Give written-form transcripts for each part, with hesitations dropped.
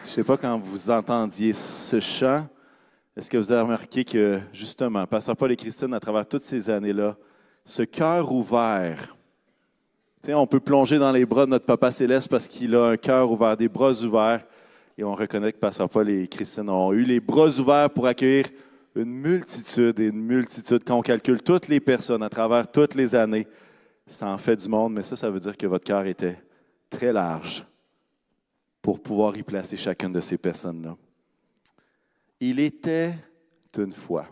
Je ne sais pas quand vous entendiez ce chant, est-ce que vous avez remarqué que, justement, Pasteur Paul et Christine, à travers toutes ces années-là, ce cœur ouvert, on peut plonger dans les bras de notre Papa Céleste parce qu'il a un cœur ouvert, des bras ouverts, et on reconnaît que Pasteur Paul et Christine ont eu les bras ouverts pour accueillir une multitude et une multitude. Quand on calcule toutes les personnes à travers toutes les années, ça en fait du monde, mais ça veut dire que votre cœur était très large pour pouvoir y placer chacune de ces personnes-là. Il était une fois.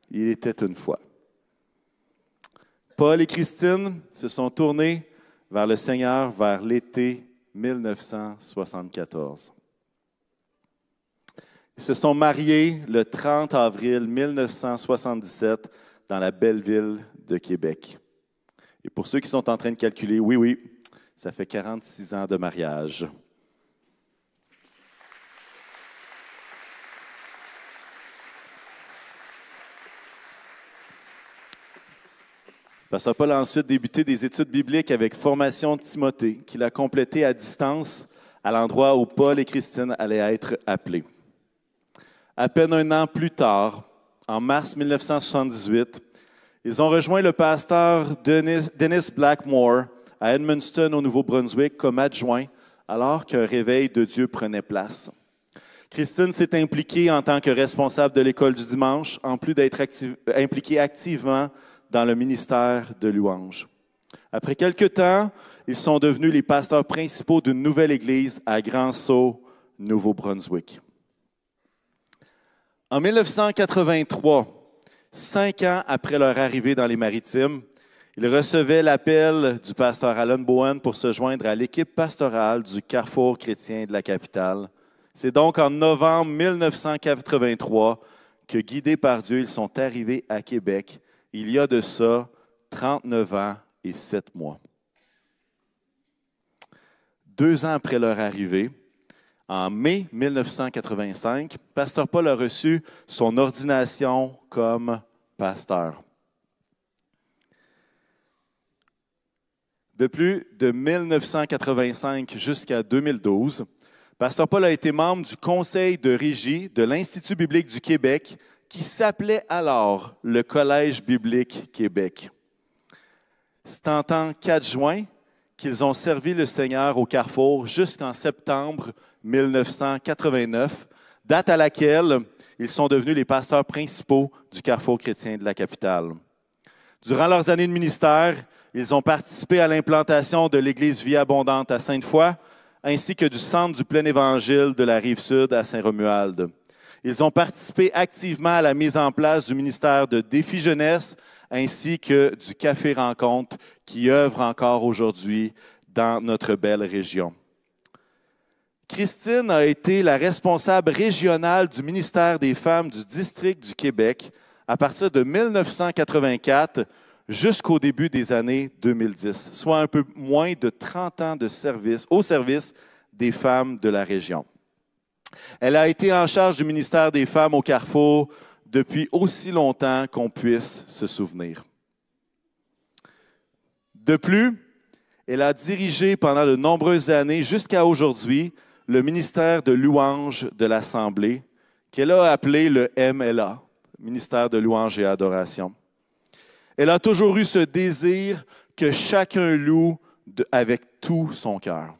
Il était une fois. Paul et Christine se sont tournés vers le Seigneur vers l'été 1974. Ils se sont mariés le 30 avril 1977 dans la belle ville de Québec. Et pour ceux qui sont en train de calculer, oui, ça fait 46 ans de mariage. Pasteur Paul a ensuite débuté des études bibliques avec Formation de Timothée, qu'il a complété à distance à l'endroit où Paul et Christine allaient être appelés. À peine un an plus tard, en mars 1978, ils ont rejoint le pasteur Dennis Blackmore à Edmundston, au Nouveau-Brunswick, comme adjoint, alors qu'un réveil de Dieu prenait place. Christine s'est impliquée en tant que responsable de l'école du dimanche, en plus d'être impliquée activement dans le ministère de louange. Après quelque temps, ils sont devenus les pasteurs principaux d'une nouvelle église à Grand-Sault, Nouveau-Brunswick. En 1983, 5 ans après leur arrivée dans les Maritimes, ils recevaient l'appel du pasteur Alan Bowen pour se joindre à l'équipe pastorale du Carrefour chrétien de la capitale. C'est donc en novembre 1983 que, guidés par Dieu, ils sont arrivés à Québec, il y a de ça 39 ans et 7 mois. 2 ans après leur arrivée, en mai 1985, Pasteur Paul a reçu son ordination comme pasteur. De plus, de 1985 jusqu'à 2012, Pasteur Paul a été membre du conseil de régie de l'Institut biblique du Québec, qui s'appelait alors le Collège biblique Québec. C'est en tant qu'adjoints qu'ils ont servi le Seigneur au Carrefour jusqu'en septembre 1989, date à laquelle ils sont devenus les pasteurs principaux du Carrefour chrétien de la capitale. Durant leurs années de ministère, ils ont participé à l'implantation de l'Église Vie Abondante à Sainte-Foy, ainsi que du Centre du Plein Évangile de la Rive-Sud à Saint-Romuald. Ils ont participé activement à la mise en place du ministère de Défi Jeunesse, ainsi que du Café Rencontre, qui œuvre encore aujourd'hui dans notre belle région. Christine a été la responsable régionale du ministère des Femmes du district du Québec à partir de 1984 jusqu'au début des années 2010, soit un peu moins de 30 ans de service au service des femmes de la région. Elle a été en charge du ministère des Femmes au Carrefour depuis aussi longtemps qu'on puisse se souvenir. De plus, elle a dirigé pendant de nombreuses années, jusqu'à aujourd'hui, le ministère de louange de l'Assemblée, qu'elle a appelé le MLA, ministère de louange et adoration. Elle a toujours eu ce désir que chacun loue avec tout son cœur.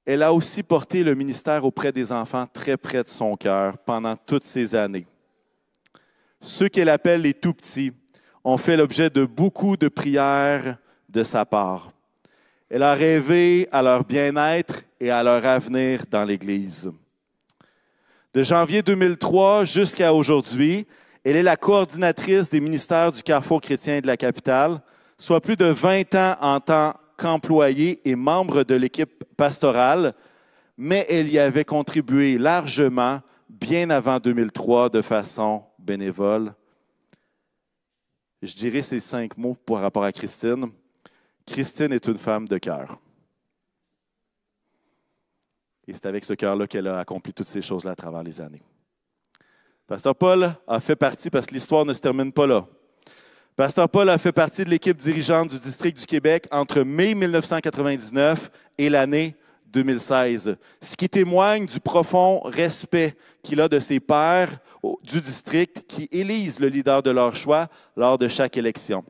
Elle a aussi porté le ministère auprès des enfants très près de son cœur pendant toutes ces années. Ceux qu'elle appelle les tout-petits ont fait l'objet de beaucoup de prières de sa part. Elle a rêvé à leur bien-être et à leur avenir dans l'Église. De janvier 2003 jusqu'à aujourd'hui, elle est la coordinatrice des ministères du Carrefour chrétien de la capitale, soit plus de 20 ans en tant qu'employée et membre de l'équipe pastorale, mais elle y avait contribué largement bien avant 2003 de façon bénévole. Je dirais ces 5 mots par rapport à Christine. Christine est une femme de cœur. Et c'est avec ce cœur-là qu'elle a accompli toutes ces choses-là à travers les années. Pasteur Paul a fait partie, parce que l'histoire ne se termine pas là. Pasteur Paul a fait partie de l'équipe dirigeante du district du Québec entre mai 1999 et l'année 2016, ce qui témoigne du profond respect qu'il a de ses pairs du district qui élisent le leader de leur choix lors de chaque élection.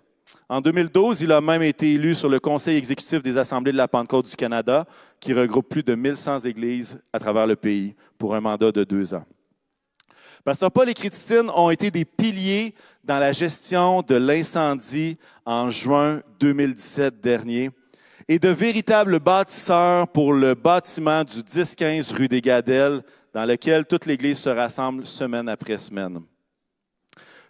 En 2012, il a même été élu sur le Conseil exécutif des Assemblées de la Pentecôte du Canada, qui regroupe plus de 1100 églises à travers le pays pour un mandat de 2 ans. Pasteur Paul et Christine ont été des piliers dans la gestion de l'incendie en juin 2017 dernier et de véritables bâtisseurs pour le bâtiment du 10-15 rue des Gadelles, dans lequel toute l'Église se rassemble semaine après semaine.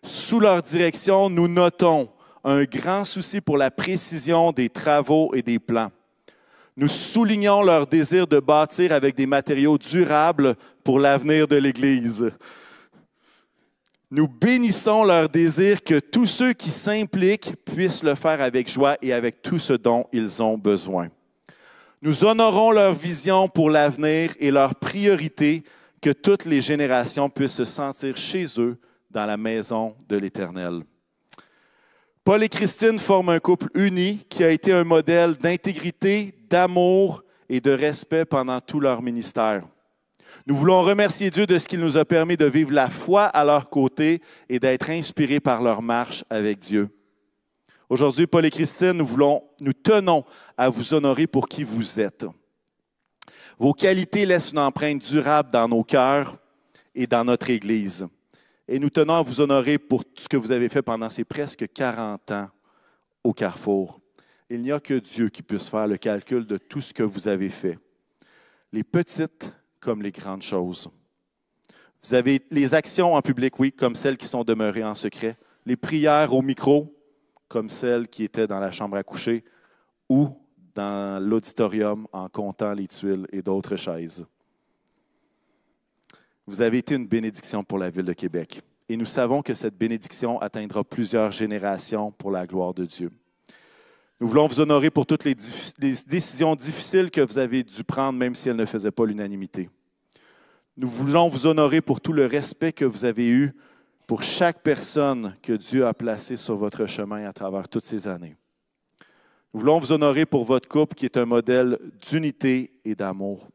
Sous leur direction, nous notons un grand souci pour la précision des travaux et des plans. Nous soulignons leur désir de bâtir avec des matériaux durables pour l'avenir de l'Église. Nous bénissons leur désir que tous ceux qui s'impliquent puissent le faire avec joie et avec tout ce dont ils ont besoin. Nous honorons leur vision pour l'avenir et leur priorité que toutes les générations puissent se sentir chez eux dans la maison de l'Éternel. Paul et Christine forment un couple uni qui a été un modèle d'intégrité, d'amour et de respect pendant tout leur ministère. Nous voulons remercier Dieu de ce qu'il nous a permis de vivre la foi à leur côté et d'être inspirés par leur marche avec Dieu. Aujourd'hui, Paul et Christine, nous tenons à vous honorer pour qui vous êtes. Vos qualités laissent une empreinte durable dans nos cœurs et dans notre Église. Et nous tenons à vous honorer pour tout ce que vous avez fait pendant ces presque 40 ans au Carrefour. Il n'y a que Dieu qui puisse faire le calcul de tout ce que vous avez fait. Les petites comme les grandes choses. Vous avez les actions en public, oui, comme celles qui sont demeurées en secret. Les prières au micro, comme celles qui étaient dans la chambre à coucher ou dans l'auditorium en comptant les tuiles et d'autres chaises. Vous avez été une bénédiction pour la Ville de Québec. Et nous savons que cette bénédiction atteindra plusieurs générations pour la gloire de Dieu. Nous voulons vous honorer pour toutes les décisions difficiles que vous avez dû prendre, même si elles ne faisaient pas l'unanimité. Nous voulons vous honorer pour tout le respect que vous avez eu pour chaque personne que Dieu a placée sur votre chemin à travers toutes ces années. Nous voulons vous honorer pour votre couple qui est un modèle d'unité et d'amour.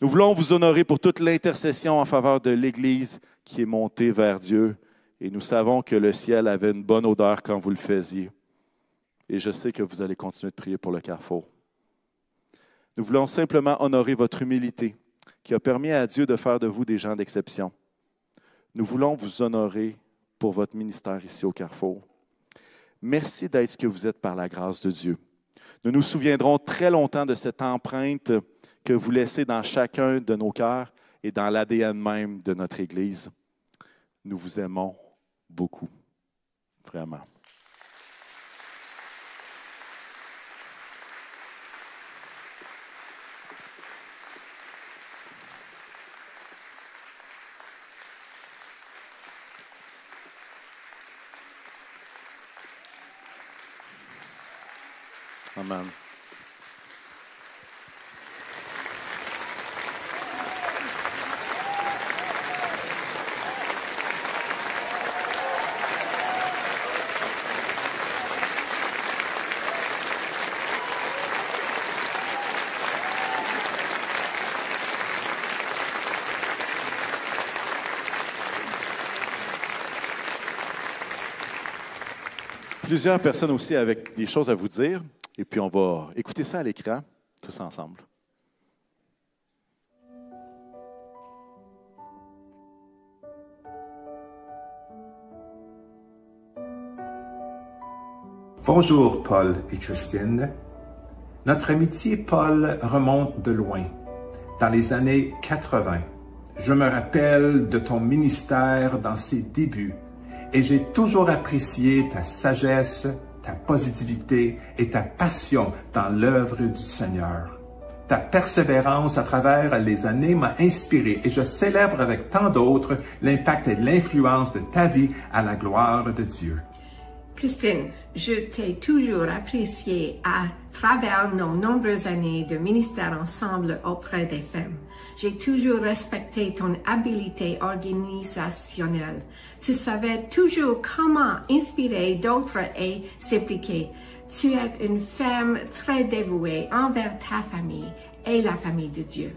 Nous voulons vous honorer pour toute l'intercession en faveur de l'Église qui est montée vers Dieu. Et nous savons que le ciel avait une bonne odeur quand vous le faisiez. Et je sais que vous allez continuer de prier pour le Carrefour. Nous voulons simplement honorer votre humilité qui a permis à Dieu de faire de vous des gens d'exception. Nous voulons vous honorer pour votre ministère ici au Carrefour. Merci d'être ce que vous êtes par la grâce de Dieu. Nous nous souviendrons très longtemps de cette empreinte que vous laissez dans chacun de nos cœurs et dans l'ADN même de notre Église. Nous vous aimons beaucoup, vraiment. Amen. Plusieurs personnes aussi avec des choses à vous dire. Et puis, on va écouter ça à l'écran, tous ensemble. Bonjour, Paul et Christine. Notre amitié, Paul, remonte de loin, dans les années 80. Je me rappelle de ton ministère dans ses débuts et j'ai toujours apprécié ta sagesse, ta positivité et ta passion dans l'œuvre du Seigneur. Ta persévérance à travers les années m'a inspiré et je célèbre avec tant d'autres l'impact et l'influence de ta vie à la gloire de Dieu. Christine, je t'ai toujours apprécié à travers nos nombreuses années de ministère ensemble auprès des femmes. J'ai toujours respecté ton habileté organisationnelle. Tu savais toujours comment inspirer d'autres et s'impliquer. Tu es une femme très dévouée envers ta famille et la famille de Dieu.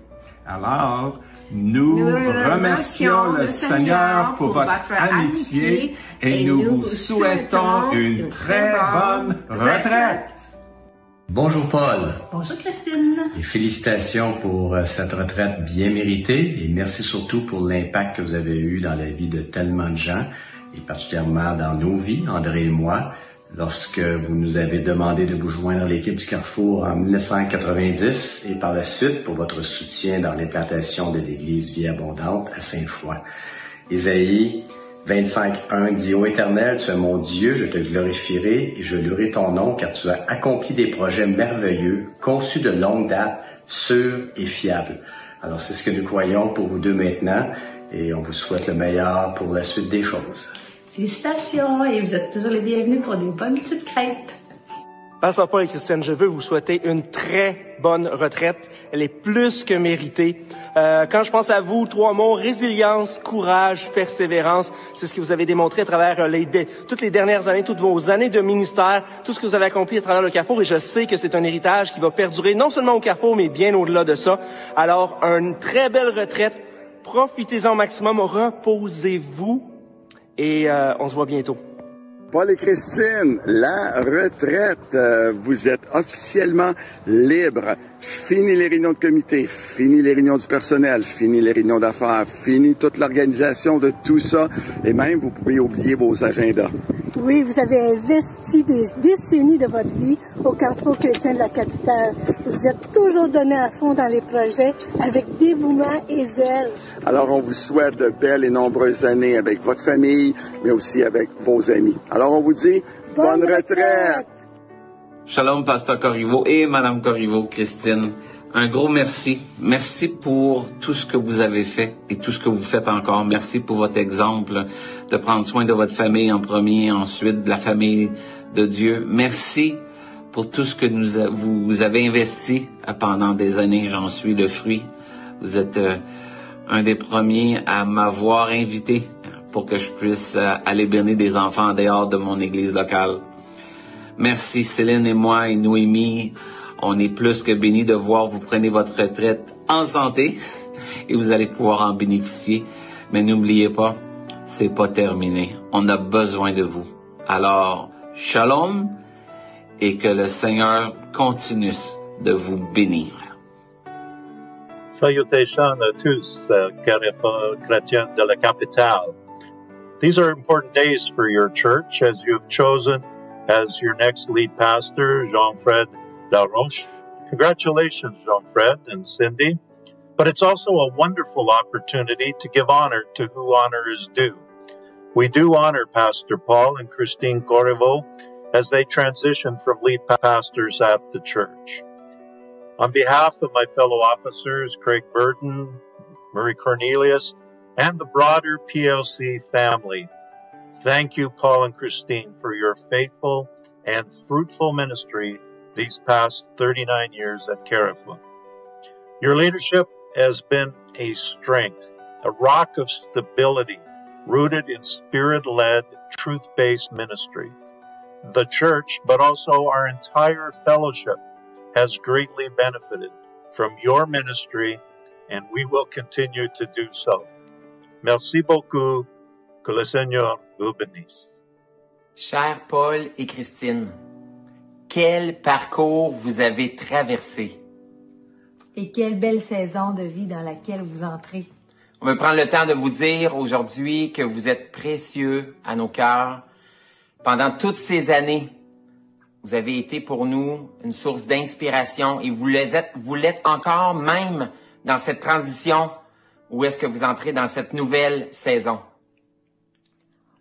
Alors, nous remercions le Seigneur pour votre amitié et nous vous souhaitons une très bonne retraite. Bonjour Paul. Bonjour Christine. Et félicitations pour cette retraite bien méritée et merci surtout pour l'impact que vous avez eu dans la vie de tellement de gens et particulièrement dans nos vies, André et moi, lorsque vous nous avez demandé de vous joindre à l'équipe du Carrefour en 1990 et par la suite pour votre soutien dans l'implantation de l'Église Vie Abondante à Sainte-Foy. Ésaïe 25:1 dit « Ô Éternel, tu es mon Dieu, je te glorifierai et je louerai ton nom car tu as accompli des projets merveilleux, conçus de longue date, sûrs et fiables. » Alors c'est ce que nous croyons pour vous deux maintenant et on vous souhaite le meilleur pour la suite des choses. Félicitations et vous êtes toujours les bienvenus pour des bonnes petites crêpes. Pasteur Paul et Christine, je veux vous souhaiter une très bonne retraite. Elle est plus que méritée. Quand je pense à vous, 3 mots, résilience, courage, persévérance, c'est ce que vous avez démontré à travers toutes les dernières années, toutes vos années de ministère, tout ce que vous avez accompli à travers le Carrefour. Et je sais que c'est un héritage qui va perdurer non seulement au Carrefour, mais bien au-delà de ça. Alors, une très belle retraite. Profitez-en au maximum. Reposez-vous. Et on se voit bientôt. Paul et Christine, la retraite, vous êtes officiellement libres. Fini les réunions de comité, fini les réunions du personnel, fini les réunions d'affaires, fini toute l'organisation de tout ça. Et même, vous pouvez oublier vos agendas. Oui, vous avez investi des décennies de votre vie au Carrefour chrétien de la capitale. Vous êtes toujours donné à fond dans les projets avec dévouement et zèle. Alors, on vous souhaite de belles et nombreuses années avec votre famille, mais aussi avec vos amis. Alors, on vous dit bonne retraite! Shalom, Pasteur Corriveau et Madame Corriveau, Christine. Un gros merci. Merci pour tout ce que vous avez fait et tout ce que vous faites encore. Merci pour votre exemple de prendre soin de votre famille en premier, ensuite de la famille de Dieu. Merci pour tout ce que vous avez investi pendant des années. J'en suis le fruit. Vous êtes un des premiers à m'avoir invité pour que je puisse aller bénir des enfants en dehors de mon église locale. Merci Céline et moi et Noémie. On est plus que bénis de voir vous prenez votre retraite en santé et vous allez pouvoir en bénéficier. Mais n'oubliez pas, c'est pas terminé. On a besoin de vous. Alors, shalom et que le Seigneur continue de vous bénir. Salutations à tous, Carrefour chrétien de la capitale. These are important days for your church as you have chosen as your next lead pastor, Jean-Fred Laroche. Congratulations, Jean-Fred and Cindy. But it's also a wonderful opportunity to give honor to who honor is due. We do honor Pastor Paul and Christine Corriveau as they transition from lead pastors at the church. On behalf of my fellow officers, Craig Burton, Murray Cornelius, and the broader PLC family, thank you, Paul and Christine, for your faithful and fruitful ministry these past 39 years at Carrefour. Your leadership has been a strength, a rock of stability, rooted in spirit-led, truth-based ministry. The church, but also our entire fellowship, has greatly benefited from your ministry, and we will continue to do so. Merci beaucoup. Que le Seigneur vous bénisse. Chers Paul et Christine, quel parcours vous avez traversé. Et quelle belle saison de vie dans laquelle vous entrez. On veut prendre le temps de vous dire aujourd'hui que vous êtes précieux à nos cœurs. Pendant toutes ces années, vous avez été pour nous une source d'inspiration et vous l'êtes encore même dans cette transition où est-ce que vous entrez dans cette nouvelle saison.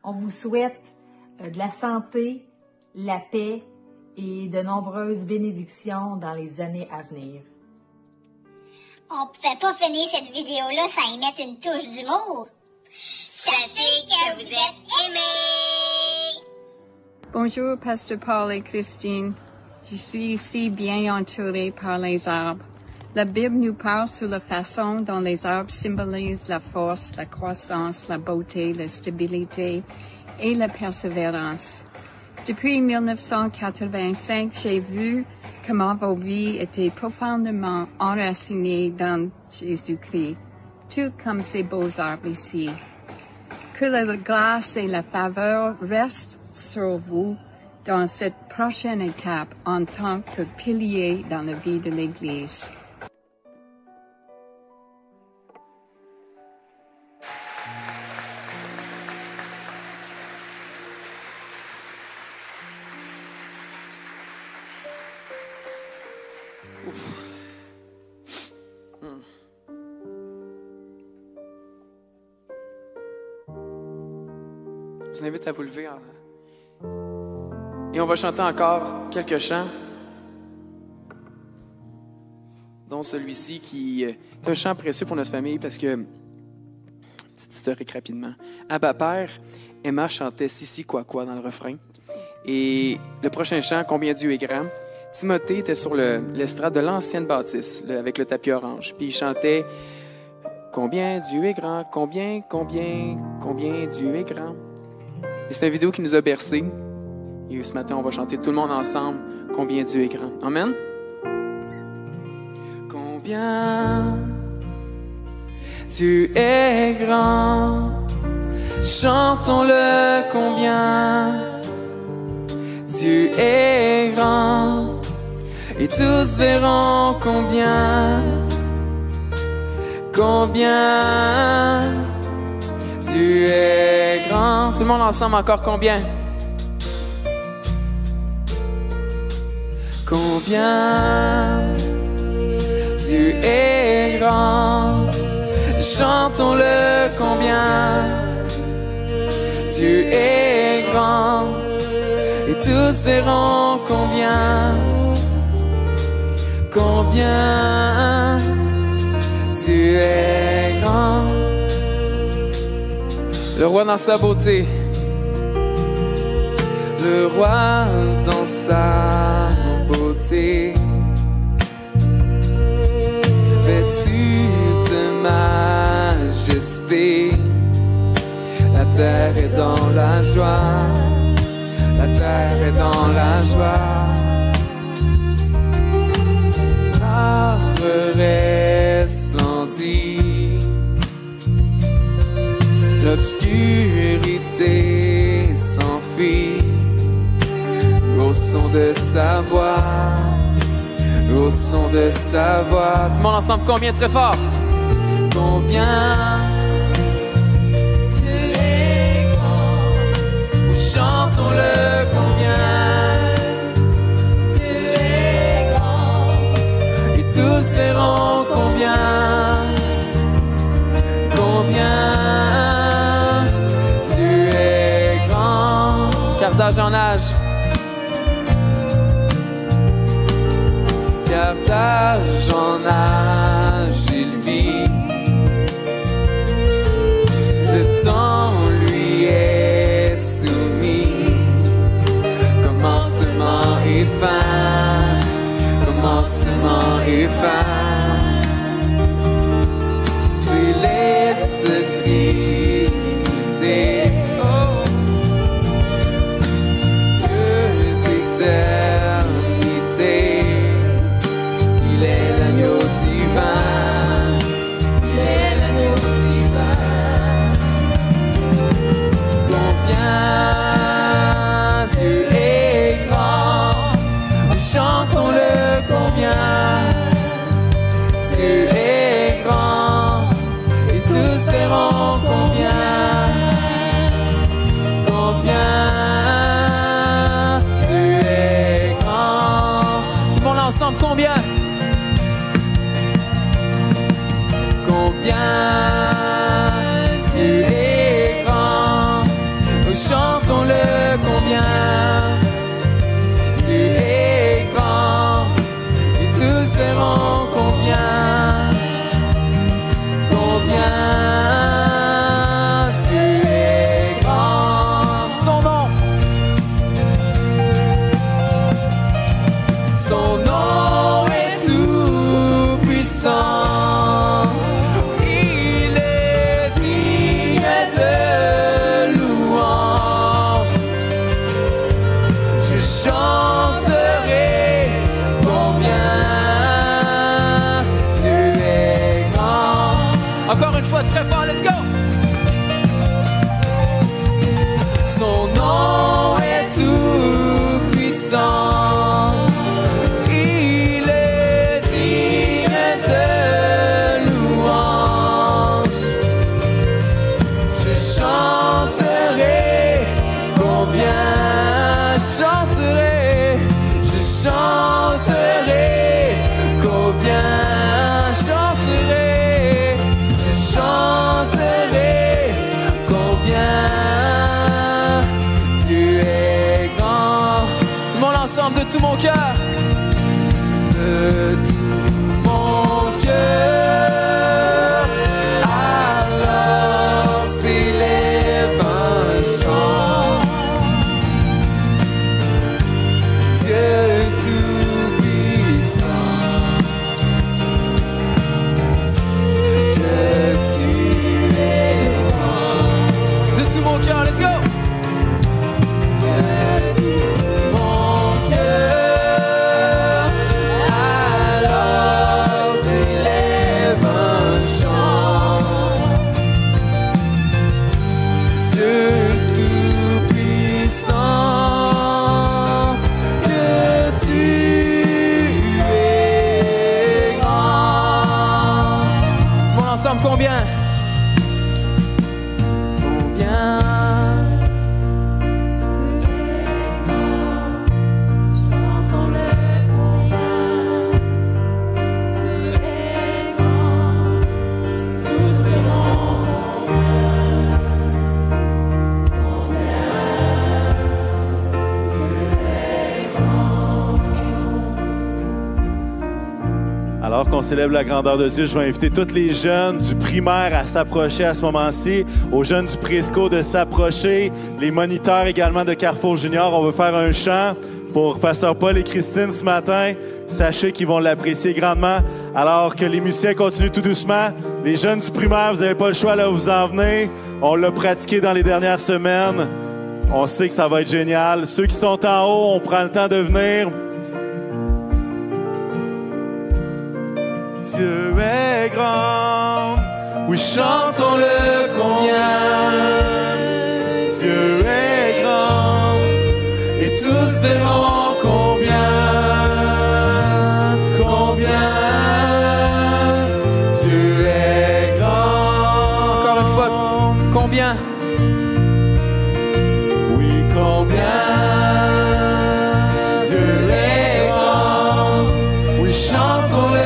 On vous souhaite de la santé, la paix et de nombreuses bénédictions dans les années à venir. On pouvait pas finir cette vidéo-là sans y mettre une touche d'humour. Sachez que vous êtes aimés! Bonjour, Pasteur Paul et Christine. Je suis ici bien entourée par les arbres. La Bible nous parle sur la façon dont les arbres symbolisent la force, la croissance, la beauté, la stabilité et la persévérance. Depuis 1985, j'ai vu comment vos vies étaient profondément enracinées dans Jésus-Christ, tout comme ces beaux arbres ici. Que la grâce et la faveur restent sur vous dans cette prochaine étape en tant que pilier dans la vie de l'Église. Je vous invite à vous lever. Et on va chanter encore quelques chants, dont celui-ci qui est un chant précieux pour notre famille parce que, petite historique rapidement, Abba Père, Emma chantait Sissi quoi quoi dans le refrain. Et le prochain chant, Combien Dieu est grand, Timothée était sur l'estrade de l'ancienne bâtisse avec le tapis orange. Puis il chantait Combien Dieu est grand, combien Dieu est grand. Et c'est une vidéo qui nous a bercés. Et ce matin, on va chanter tout le monde ensemble Combien Dieu est grand. Amen. Combien Dieu est grand, chantons-le combien Dieu est grand, et tous verront combien Dieu est grand. Tout le monde ensemble encore combien? Combien Dieu est grand, chantons-le combien Dieu est grand, et tous verront combien Dieu est grand. Le roi dans sa beauté, le roi dans sa beauté, vêtu de majesté, la terre est dans la joie, la terre est dans la joie. L'arbre resplendit, l'obscurité s'enfuit au son de sa voix, au son de sa voix. Tout le monde ensemble, combien très fort? Combien Dieu est grand, ou chantons-le combien Dieu est grand, et tous verront combien Dieu est grand. Car d'âge en âge, car d'âge en âge il vit, le temps lui est soumis, commencement et fin, commencement et fin, céleste Trinité, oh, Dieu d'éternité. Il est l'agneau divin, il est l'agneau divin. Combien Dieu est grand, chantons-le combien Dieu est grand, et tous verront combien Dieu est grand. Tout le monde ensemble, combien Dieu est grand, chantons-le combien Dieu est grand, et tous verront combien Dieu est grand. Son nom est tout puissant. Il Alors qu'on célèbre la grandeur de Dieu, je vais inviter tous les jeunes du primaire à s'approcher à ce moment-ci, aux jeunes du présco de s'approcher, les moniteurs également de Carrefour Junior. On va faire un chant pour Pasteur Paul et Christine ce matin. Sachez qu'ils vont l'apprécier grandement. Alors que les musiciens continuent tout doucement. Les jeunes du primaire, vous n'avez pas le choix là où vous en venez. On l'a pratiqué dans les dernières semaines. On sait que ça va être génial. Ceux qui sont en haut, on prend le temps de venir. Dieu est grand, oui, chantons-le combien. Dieu est grand, et tous verront combien. Dieu est grand. Encore une fois, combien? Oui, combien. Dieu est grand, oui, chantons-le.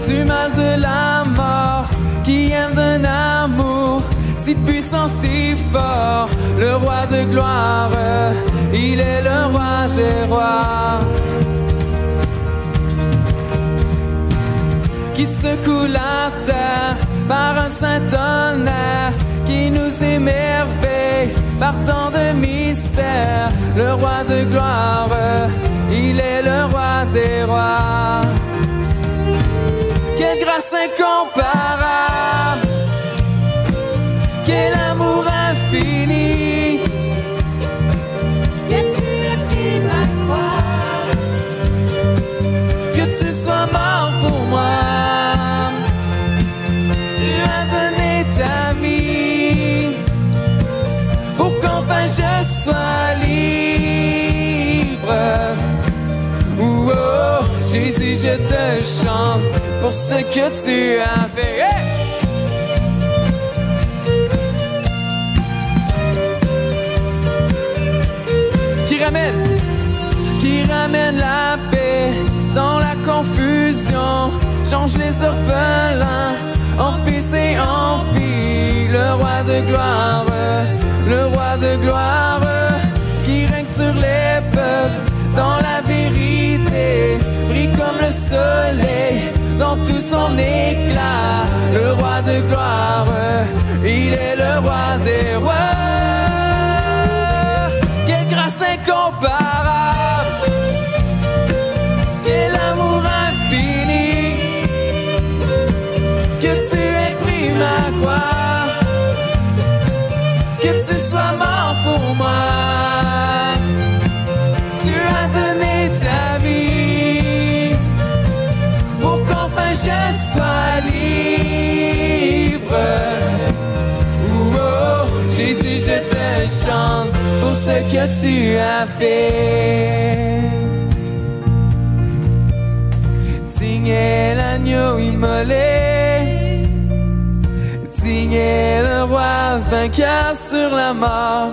Du mal de la mort, qui aime d'un amour si puissant, si fort, le roi de gloire, il est le roi des rois. Qui secoue la terre par un saint tonnerre, qui nous émerveille par tant de mystères, le roi de gloire, il est le roi des rois. Quelle grâce incomparable, quel amour infini, que tu aies pris ma croix, que tu sois mort pour moi, tu as donné ta vie, pour qu'enfin je sois libre. Oh, oh, Jésus, je te chante pour ce que tu as fait. Hey! Qui ramène la paix dans la confusion, change les orphelins en fils et en filles, le roi de gloire, le roi de gloire, qui règne sur les peuples dans la vérité, brille comme le soleil dans tout son éclat, le roi de gloire, il est le roi des rois. Quelle grâce incomparable, quel amour infini, que tu aies pris ma croix, que tu sois mort pour moi, tu as donné ta vie, pour qu'enfin je sois libre. Oh, oh, Jésus, je te chante pour ce que tu as fait. Digne est l'agneau immolé, digne est le roi vainqueur sur la mort,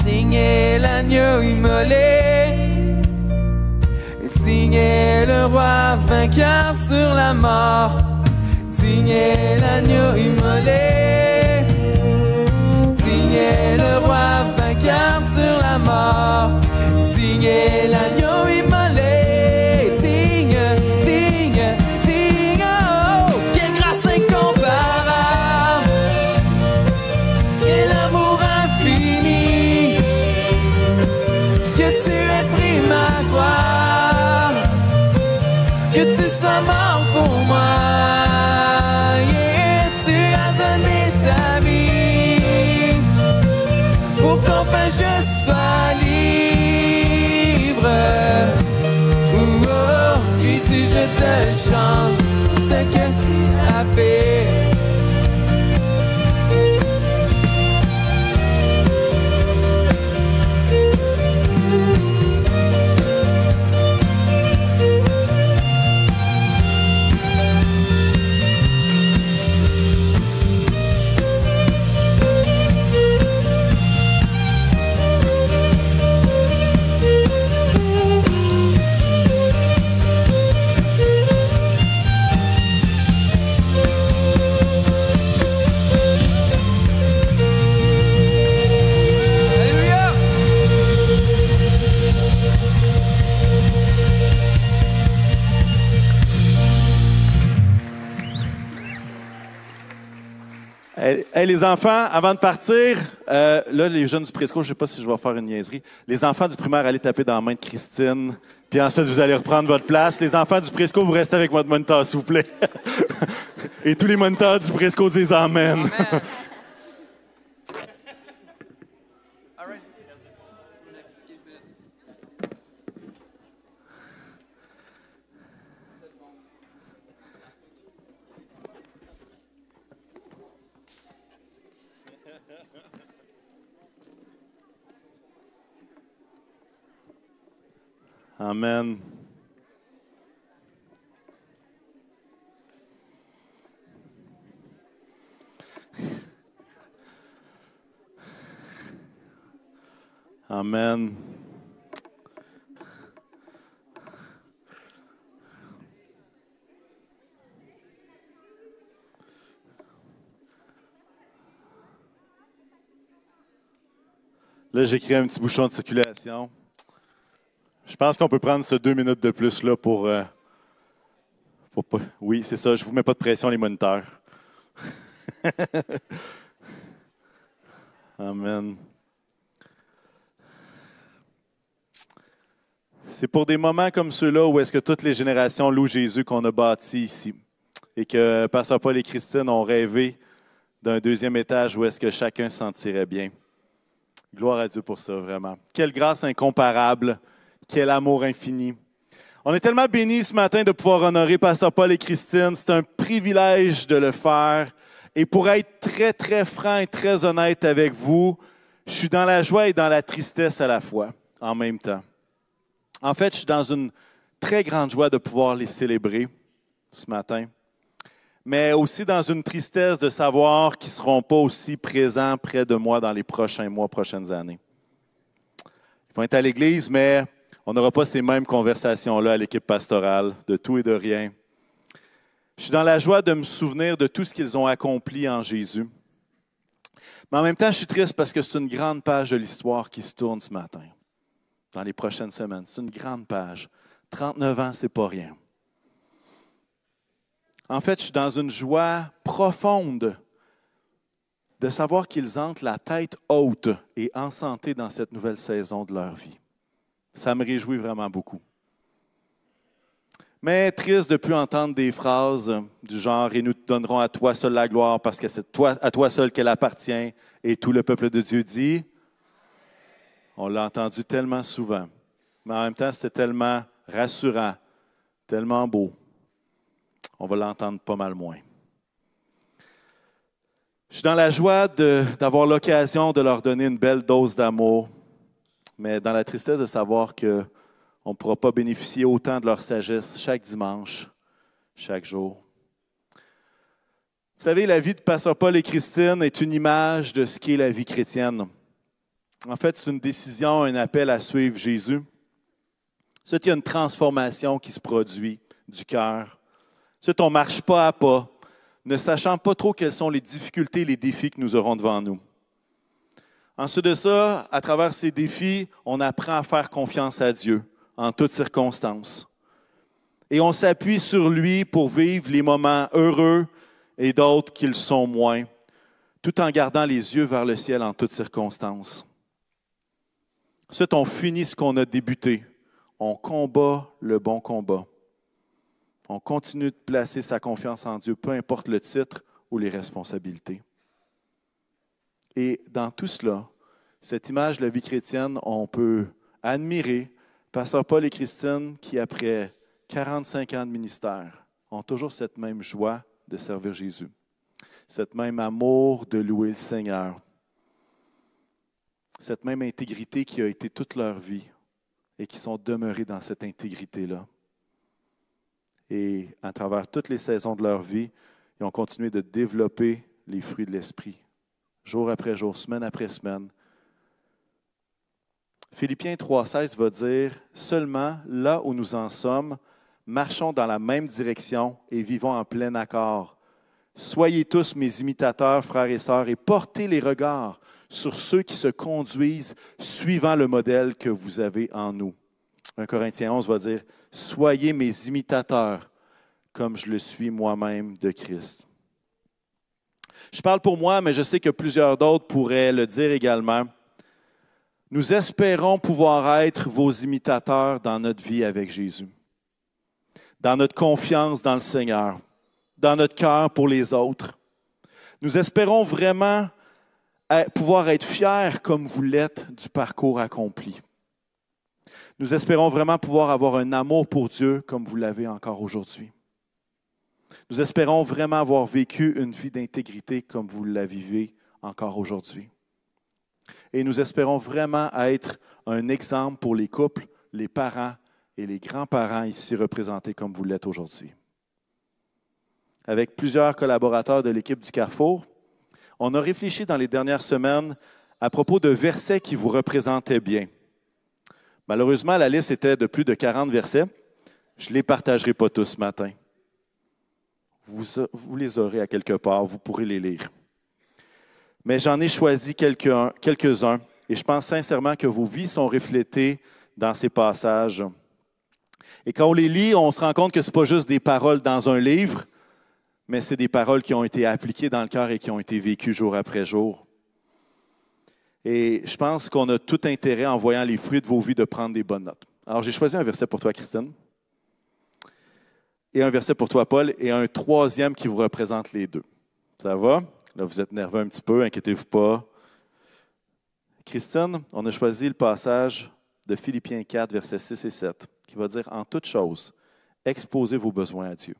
digne est l'agneau immolé, digne est le roi vainqueur sur la mort, digne est l'agneau immolé, digne est le roi vainqueur sur la mort, digne est l'agneau immolé, digne, digne, digne, oh, quelle grâce incomparable, quel amour infini, que tu aies pris ma croix, que tu sois mort pour moi, yeah, tu as donné ta vie, je sois libre. Oh, oh, Jésus, je te chante ce que tu as fait. Hey, les enfants, avant de partir, là, les jeunes du présco, je ne sais pas si je vais faire une niaiserie. Les enfants du primaire, allez taper dans la main de Christine, puis ensuite, vous allez reprendre votre place. Les enfants du présco, vous restez avec votre moniteur, s'il vous plaît. Et tous les moniteurs du présco disent Amen. Amen. Amen. Là, j'ai créé un petit bouchon de circulation. Je pense qu'on peut prendre ce 2 minutes de plus là pour oui, c'est ça. Je ne vous mets pas de pression, les moniteurs. Amen. C'est pour des moments comme ceux-là où est-ce que toutes les générations louent Jésus qu'on a bâti ici et que Pasteur Paul et Christine ont rêvé d'un 2e étage où est-ce que chacun se sentirait bien. Gloire à Dieu pour ça, vraiment. Quelle grâce incomparable. Quel amour infini. On est tellement bénis ce matin de pouvoir honorer Pasteur Paul et Christine. C'est un privilège de le faire. Et pour être très, très franc et très honnête avec vous, je suis dans la joie et dans la tristesse à la fois, en même temps. En fait, je suis dans une très grande joie de pouvoir les célébrer ce matin, mais aussi dans une tristesse de savoir qu'ils ne seront pas aussi présents près de moi dans les prochains mois, prochaines années. Ils vont être à l'église, mais on n'aura pas ces mêmes conversations-là à l'équipe pastorale, de tout et de rien. Je suis dans la joie de me souvenir de tout ce qu'ils ont accompli en Jésus. Mais en même temps, je suis triste parce que c'est une grande page de l'histoire qui se tourne ce matin, dans les prochaines semaines. C'est une grande page. 39 ans, c'est pas rien. En fait, je suis dans une joie profonde de savoir qu'ils entrent la tête haute et en santé dans cette nouvelle saison de leur vie. Ça me réjouit vraiment beaucoup. Mais triste de ne plus entendre des phrases du genre « Et nous te donnerons à toi seul la gloire parce que c'est à toi seul qu'elle appartient. » Et tout le peuple de Dieu dit. On l'a entendu tellement souvent. Mais en même temps, c'est tellement rassurant, tellement beau. On va l'entendre pas mal moins. Je suis dans la joie d'avoir l'occasion de leur donner une belle dose d'amour, mais dans la tristesse de savoir qu'on ne pourra pas bénéficier autant de leur sagesse chaque dimanche, chaque jour. Vous savez, la vie de Pasteur Paul et Christine est une image de ce qu'est la vie chrétienne. En fait, c'est une décision, un appel à suivre Jésus. C'est qu'il y a une transformation qui se produit du cœur. C'est qu'on ne marche pas à pas, ne sachant pas trop quelles sont les difficultés et les défis que nous aurons devant nous. Ensuite de ça, à travers ces défis, on apprend à faire confiance à Dieu en toutes circonstances. Et on s'appuie sur lui pour vivre les moments heureux et d'autres qui le sont moins, tout en gardant les yeux vers le ciel en toutes circonstances. Ensuite, on finit ce qu'on a débuté. On combat le bon combat. On continue de placer sa confiance en Dieu, peu importe le titre ou les responsabilités. Et dans tout cela, Cette image de la vie chrétienne, on peut admirer Pasteur Paul et Christine qui, après 45 ans de ministère, ont toujours cette même joie de servir Jésus, cette même amour de louer le Seigneur, cette même intégrité qui a été toute leur vie et qui sont demeurés dans cette intégrité-là. Et à travers toutes les saisons de leur vie, ils ont continué de développer les fruits de l'Esprit, jour après jour, semaine après semaine. Philippiens 3,16 va dire « Seulement là où nous en sommes, marchons dans la même direction et vivons en plein accord. Soyez tous mes imitateurs, frères et sœurs, et portez les regards sur ceux qui se conduisent suivant le modèle que vous avez en nous. » 1 Corinthiens 11 va dire « Soyez mes imitateurs, comme je le suis moi-même de Christ. » Je parle pour moi, mais je sais que plusieurs d'autres pourraient le dire également. Nous espérons pouvoir être vos imitateurs dans notre vie avec Jésus, dans notre confiance dans le Seigneur, dans notre cœur pour les autres. Nous espérons vraiment pouvoir être fiers comme vous l'êtes du parcours accompli. Nous espérons vraiment pouvoir avoir un amour pour Dieu comme vous l'avez encore aujourd'hui. Nous espérons vraiment avoir vécu une vie d'intégrité comme vous la vivez encore aujourd'hui. Et nous espérons vraiment être un exemple pour les couples, les parents et les grands-parents ici représentés comme vous l'êtes aujourd'hui. Avec plusieurs collaborateurs de l'équipe du Carrefour, on a réfléchi dans les dernières semaines à propos de versets qui vous représentaient bien. Malheureusement, la liste était de plus de 40 versets. Je ne les partagerai pas tous ce matin. Vous les aurez à quelque part, vous pourrez les lire. Mais j'en ai choisi quelques-uns et je pense sincèrement que vos vies sont reflétées dans ces passages. Et quand on les lit, on se rend compte que ce n'est pas juste des paroles dans un livre, mais c'est des paroles qui ont été appliquées dans le cœur et qui ont été vécues jour après jour. Et je pense qu'on a tout intérêt, en voyant les fruits de vos vies, de prendre des bonnes notes. Alors, j'ai choisi un verset pour toi, Christine, et un verset pour toi, Paul, et un troisième qui vous représente les deux. Ça va? Là, vous êtes nerveux un petit peu, inquiétez-vous pas. Christine, on a choisi le passage de Philippiens 4, versets 6 et 7, qui va dire « En toute chose, exposez vos besoins à Dieu.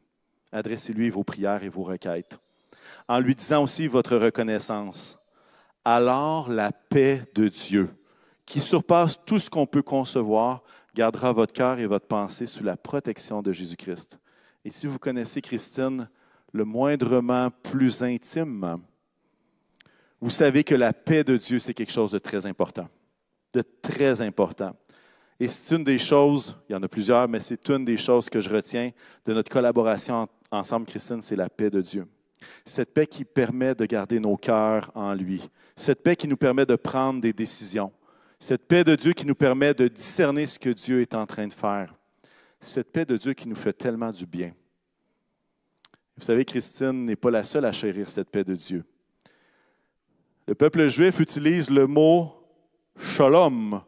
Adressez-lui vos prières et vos requêtes, en lui disant aussi votre reconnaissance. Alors la paix de Dieu, qui surpasse tout ce qu'on peut concevoir, gardera votre cœur et votre pensée sous la protection de Jésus-Christ. » Et si vous connaissez Christine, le moindrement plus intimement, vous savez que la paix de Dieu, c'est quelque chose de très important. De très important. Et c'est une des choses, il y en a plusieurs, mais c'est une des choses que je retiens de notre collaboration ensemble, Christine, c'est la paix de Dieu. Cette paix qui permet de garder nos cœurs en lui. Cette paix qui nous permet de prendre des décisions. Cette paix de Dieu qui nous permet de discerner ce que Dieu est en train de faire. Cette paix de Dieu qui nous fait tellement du bien. Vous savez, Christine n'est pas la seule à chérir cette paix de Dieu. Le peuple juif utilise le mot « shalom ».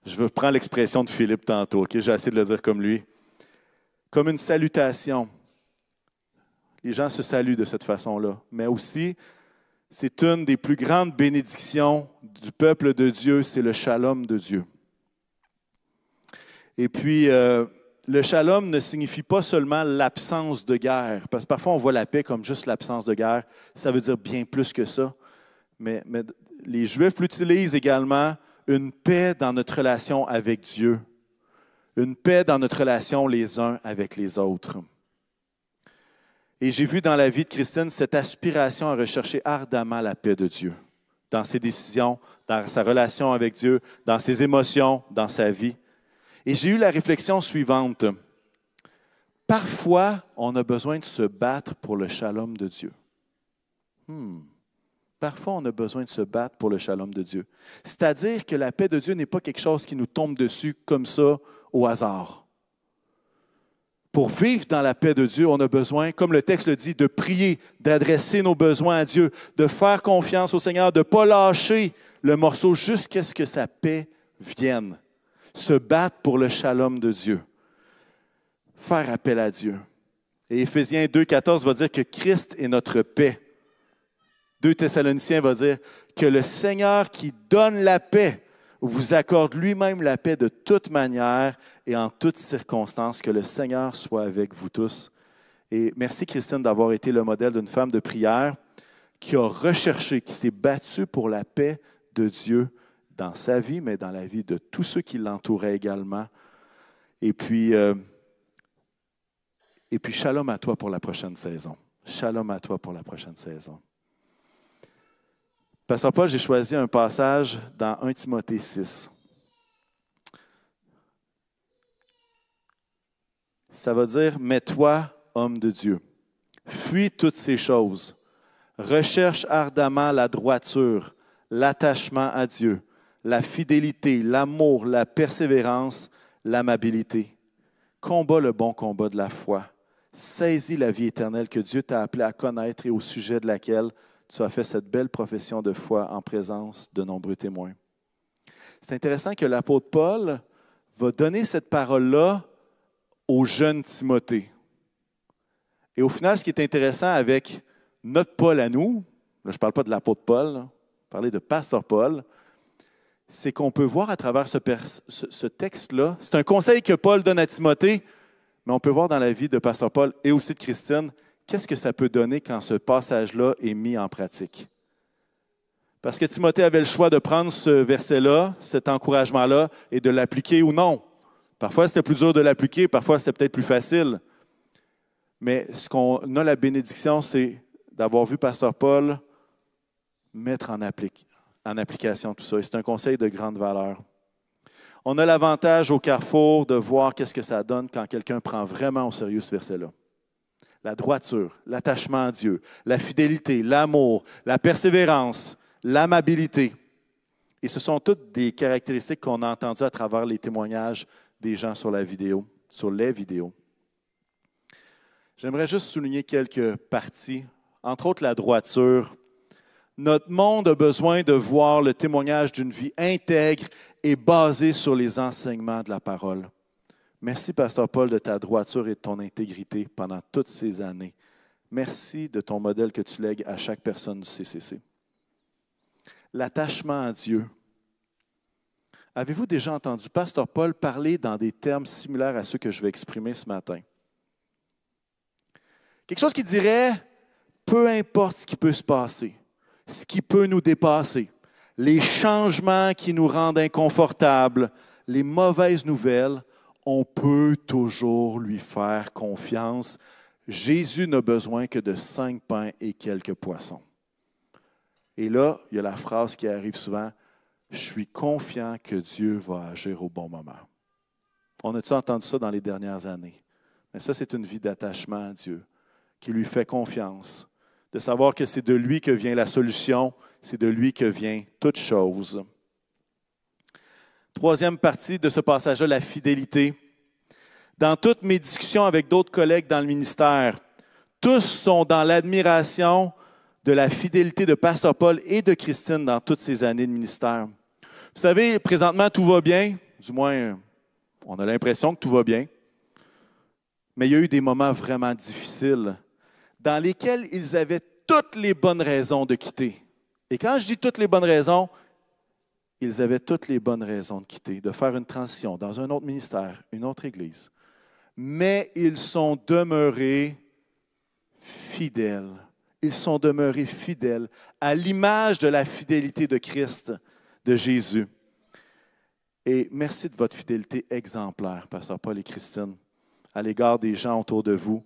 Je vais prendre l'expression de Philippe tantôt, okay? J'ai essayé de le dire comme lui. Comme une salutation. Les gens se saluent de cette façon-là. Mais aussi, c'est une des plus grandes bénédictions du peuple de Dieu, c'est le shalom de Dieu. Et puis, le shalom ne signifie pas seulement l'absence de guerre, parce que parfois on voit la paix comme juste l'absence de guerre. Ça veut dire bien plus que ça. Mais les Juifs l'utilisent également, une paix dans notre relation avec Dieu, une paix dans notre relation les uns avec les autres. Et j'ai vu dans la vie de Christine cette aspiration à rechercher ardemment la paix de Dieu, dans ses décisions, dans sa relation avec Dieu, dans ses émotions, dans sa vie. Et j'ai eu la réflexion suivante. Parfois, on a besoin de se battre pour le shalom de Dieu. Parfois, on a besoin de se battre pour le shalom de Dieu. C'est-à-dire que la paix de Dieu n'est pas quelque chose qui nous tombe dessus comme ça au hasard. Pour vivre dans la paix de Dieu, on a besoin, comme le texte le dit, de prier, d'adresser nos besoins à Dieu, de faire confiance au Seigneur, de ne pas lâcher le morceau jusqu'à ce que sa paix vienne. Se battre pour le shalom de Dieu. Faire appel à Dieu. Et Éphésiens 2,14 va dire que Christ est notre paix. 2 Thessaloniciens va dire que le Seigneur qui donne la paix vous accorde lui-même la paix de toute manière et en toutes circonstances. Que le Seigneur soit avec vous tous. Et merci Christine d'avoir été le modèle d'une femme de prière qui a recherché, qui s'est battue pour la paix de Dieu dans sa vie, mais dans la vie de tous ceux qui l'entouraient également. Et puis, shalom à toi pour la prochaine saison. Shalom à toi pour la prochaine saison. Pasteur Paul, j'ai choisi un passage dans 1 Timothée 6. Ça va dire « Mais toi, homme de Dieu, fuis toutes ces choses. Recherche ardemment la droiture, l'attachement à Dieu, la fidélité, l'amour, la persévérance, l'amabilité. Combat le bon combat de la foi. Saisis la vie éternelle que Dieu t'a appelé à connaître et au sujet de laquelle tu as fait cette belle profession de foi en présence de nombreux témoins. » C'est intéressant que l'apôtre Paul va donner cette parole-là au jeune Timothée. Et au final, ce qui est intéressant avec notre Paul à nous, là, je ne parle pas de l'apôtre Paul, là, je parlais de pasteur Paul, c'est qu'on peut voir à travers ce texte-là, c'est un conseil que Paul donne à Timothée, mais on peut voir dans la vie de pasteur Paul et aussi de Christine, qu'est-ce que ça peut donner quand ce passage-là est mis en pratique? Parce que Timothée avait le choix de prendre ce verset-là, cet encouragement-là, et de l'appliquer ou non. Parfois, c'était plus dur de l'appliquer, parfois, c'était peut-être plus facile. Mais ce qu'on a la bénédiction, c'est d'avoir vu pasteur Paul mettre en application tout ça. Et c'est un conseil de grande valeur. On a l'avantage au Carrefour de voir qu'est-ce que ça donne quand quelqu'un prend vraiment au sérieux ce verset-là. La droiture, l'attachement à Dieu, la fidélité, l'amour, la persévérance, l'amabilité. Et ce sont toutes des caractéristiques qu'on a entendues à travers les témoignages des gens sur les vidéos. J'aimerais juste souligner quelques parties, entre autres la droiture. Notre monde a besoin de voir le témoignage d'une vie intègre et basée sur les enseignements de la parole. Merci, pasteur Paul, de ta droiture et de ton intégrité pendant toutes ces années. Merci de ton modèle que tu lègues à chaque personne du CCC. L'attachement à Dieu. Avez-vous déjà entendu pasteur Paul parler dans des termes similaires à ceux que je vais exprimer ce matin? Quelque chose qui dirait, peu importe ce qui peut se passer, ce qui peut nous dépasser, les changements qui nous rendent inconfortables, les mauvaises nouvelles, on peut toujours lui faire confiance. Jésus n'a besoin que de 5 pains et quelques poissons. Et là, il y a la phrase qui arrive souvent, « Je suis confiant que Dieu va agir au bon moment. » On a-tu entendu ça dans les dernières années? Mais ça, c'est une vie d'attachement à Dieu, qui lui fait confiance, de savoir que c'est de lui que vient la solution, c'est de lui que vient toute chose. Troisième partie de ce passage-là, la fidélité. Dans toutes mes discussions avec d'autres collègues dans le ministère, tous sont dans l'admiration de la fidélité de pasteur Paul et de Christine dans toutes ces années de ministère. Vous savez, présentement, tout va bien, du moins, on a l'impression que tout va bien, mais il y a eu des moments vraiment difficiles dans lesquels ils avaient toutes les bonnes raisons de quitter. Et quand je dis toutes les bonnes raisons, ils avaient toutes les bonnes raisons de quitter, de faire une transition dans un autre ministère, une autre église. Mais ils sont demeurés fidèles. Ils sont demeurés fidèles à l'image de la fidélité de Christ, de Jésus. Et merci de votre fidélité exemplaire, pasteur Paul et Christine, à l'égard des gens autour de vous.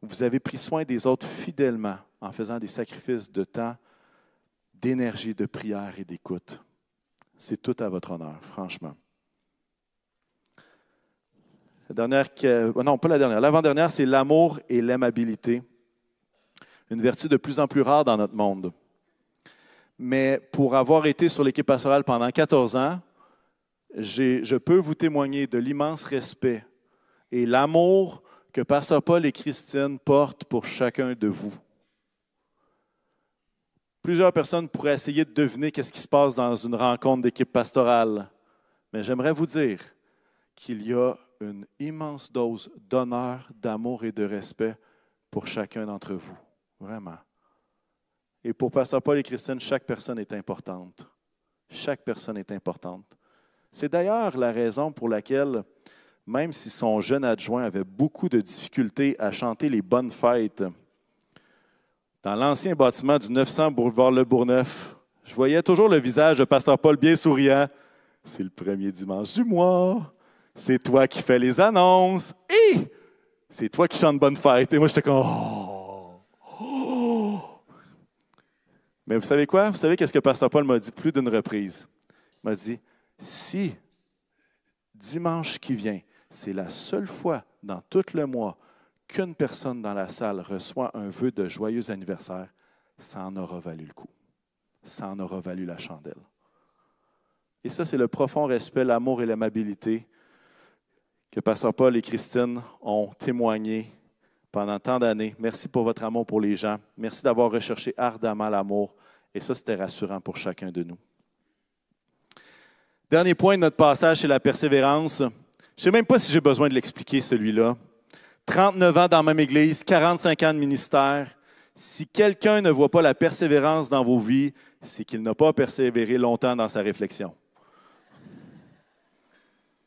Vous avez pris soin des autres fidèlement en faisant des sacrifices de temps, d'énergie, de prière et d'écoute. C'est tout à votre honneur, franchement. L'avant-dernière, c'est l'amour et l'aimabilité. Une vertu de plus en plus rare dans notre monde. Mais pour avoir été sur l'équipe pastorale pendant 14 ans, je peux vous témoigner de l'immense respect et l'amour que pasteur Paul et Christine portent pour chacun de vous. Plusieurs personnes pourraient essayer de deviner qu'est-ce qui se passe dans une rencontre d'équipe pastorale. Mais j'aimerais vous dire qu'il y a une immense dose d'honneur, d'amour et de respect pour chacun d'entre vous. Vraiment. Et pour Pasteur Paul et Christine, chaque personne est importante. Chaque personne est importante. C'est d'ailleurs la raison pour laquelle, même si son jeune adjoint avait beaucoup de difficultés à chanter les bonnes fêtes, dans l'ancien bâtiment du 900 boulevard Le Bourgneuf, je voyais toujours le visage de Pasteur Paul bien souriant. C'est le premier dimanche du mois. C'est toi qui fais les annonces. Et c'est toi qui chantes bonne fête. Et moi, j'étais comme... Oh. Mais vous savez quoi? Vous savez qu'est-ce que Pasteur Paul m'a dit plus d'une reprise? Il m'a dit, si dimanche qui vient, c'est la seule fois dans tout le mois qu'une personne dans la salle reçoit un vœu de joyeux anniversaire, ça en aura valu le coup. Ça en aura valu la chandelle. Et ça, c'est le profond respect, l'amour et l'amabilité que Pasteur Paul et Christine ont témoigné pendant tant d'années. Merci pour votre amour pour les gens. Merci d'avoir recherché ardemment l'amour. Et ça, c'était rassurant pour chacun de nous. Dernier point de notre passage, c'est la persévérance. Je ne sais même pas si j'ai besoin de l'expliquer, celui-là. 39 ans dans la même église, 45 ans de ministère. Si quelqu'un ne voit pas la persévérance dans vos vies, c'est qu'il n'a pas persévéré longtemps dans sa réflexion.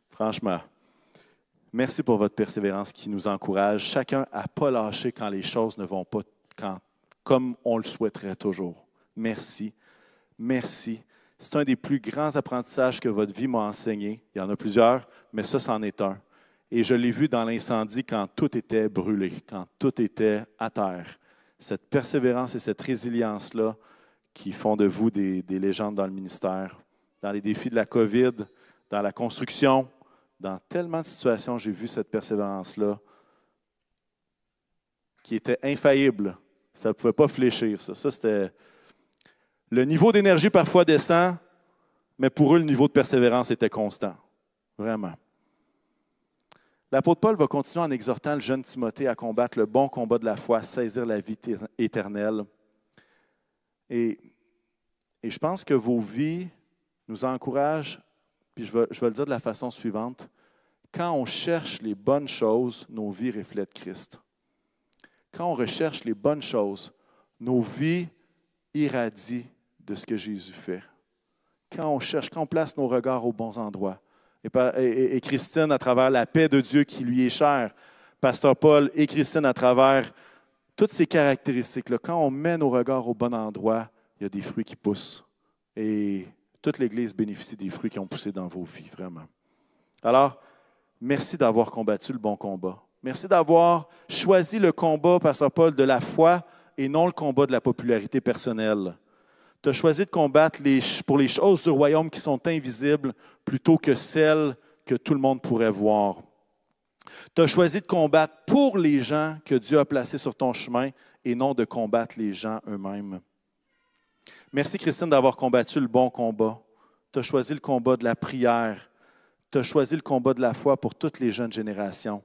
Franchement, merci pour votre persévérance qui nous encourage. Chacun à ne pas lâcher quand les choses ne vont pas comme on le souhaiterait toujours. Merci. Merci. C'est un des plus grands apprentissages que votre vie m'a enseigné. Il y en a plusieurs, mais ça, c'en est un. Et je l'ai vu dans l'incendie quand tout était brûlé, quand tout était à terre. Cette persévérance et cette résilience-là qui font de vous des légendes dans le ministère, dans les défis de la COVID, dans la construction, dans tellement de situations, j'ai vu cette persévérance-là qui était infaillible. Ça ne pouvait pas fléchir. Ça, c'était... Le niveau d'énergie parfois descend, mais pour eux, le niveau de persévérance était constant. Vraiment. L'apôtre Paul va continuer en exhortant le jeune Timothée à combattre le bon combat de la foi, à saisir la vie éternelle. Et je pense que vos vies nous encouragent, puis je vais le dire de la façon suivante. Quand on cherche les bonnes choses, nos vies reflètent Christ. Quand on recherche les bonnes choses, nos vies irradient de ce que Jésus fait. Quand on place nos regards aux bons endroits. Et Christine, à travers la paix de Dieu qui lui est chère, Pasteur Paul et Christine, à travers toutes ces caractéristiques-là, quand on met nos regards au bon endroit, il y a des fruits qui poussent. Et toute l'Église bénéficie des fruits qui ont poussé dans vos vies, vraiment. Alors, merci d'avoir combattu le bon combat. Merci d'avoir choisi le combat, Pasteur Paul, de la foi et non le combat de la popularité personnelle. Tu as choisi de combattre pour les choses du royaume qui sont invisibles plutôt que celles que tout le monde pourrait voir. Tu as choisi de combattre pour les gens que Dieu a placés sur ton chemin et non de combattre les gens eux-mêmes. Merci, Christine, d'avoir combattu le bon combat. Tu as choisi le combat de la prière. Tu as choisi le combat de la foi pour toutes les jeunes générations.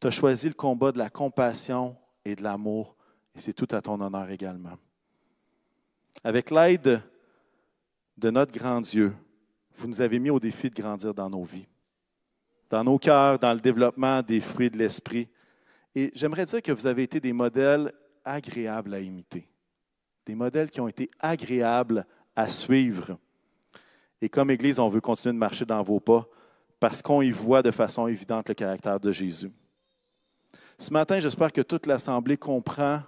Tu as choisi le combat de la compassion et de l'amour, et c'est tout à ton honneur également. Avec l'aide de notre grand Dieu, vous nous avez mis au défi de grandir dans nos vies, dans nos cœurs, dans le développement des fruits de l'esprit. Et j'aimerais dire que vous avez été des modèles agréables à imiter, des modèles qui ont été agréables à suivre. Et comme Église, on veut continuer de marcher dans vos pas parce qu'on y voit de façon évidente le caractère de Jésus. Ce matin, j'espère que toute l'Assemblée comprend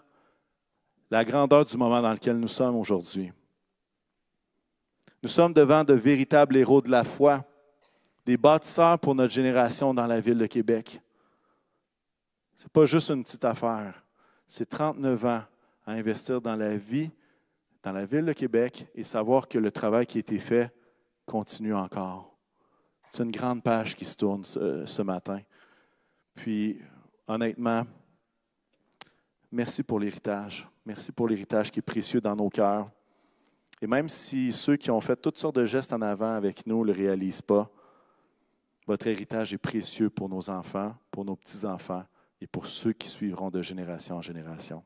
la grandeur du moment dans lequel nous sommes aujourd'hui. Nous sommes devant de véritables héros de la foi, des bâtisseurs pour notre génération dans la ville de Québec. Ce n'est pas juste une petite affaire. C'est 39 ans à investir dans la vie, dans la ville de Québec et savoir que le travail qui a été fait continue encore. C'est une grande page qui se tourne ce matin. Puis, honnêtement, merci pour l'héritage. Merci pour l'héritage qui est précieux dans nos cœurs. Et même si ceux qui ont fait toutes sortes de gestes en avant avec nous ne le réalisent pas, votre héritage est précieux pour nos enfants, pour nos petits-enfants et pour ceux qui suivront de génération en génération.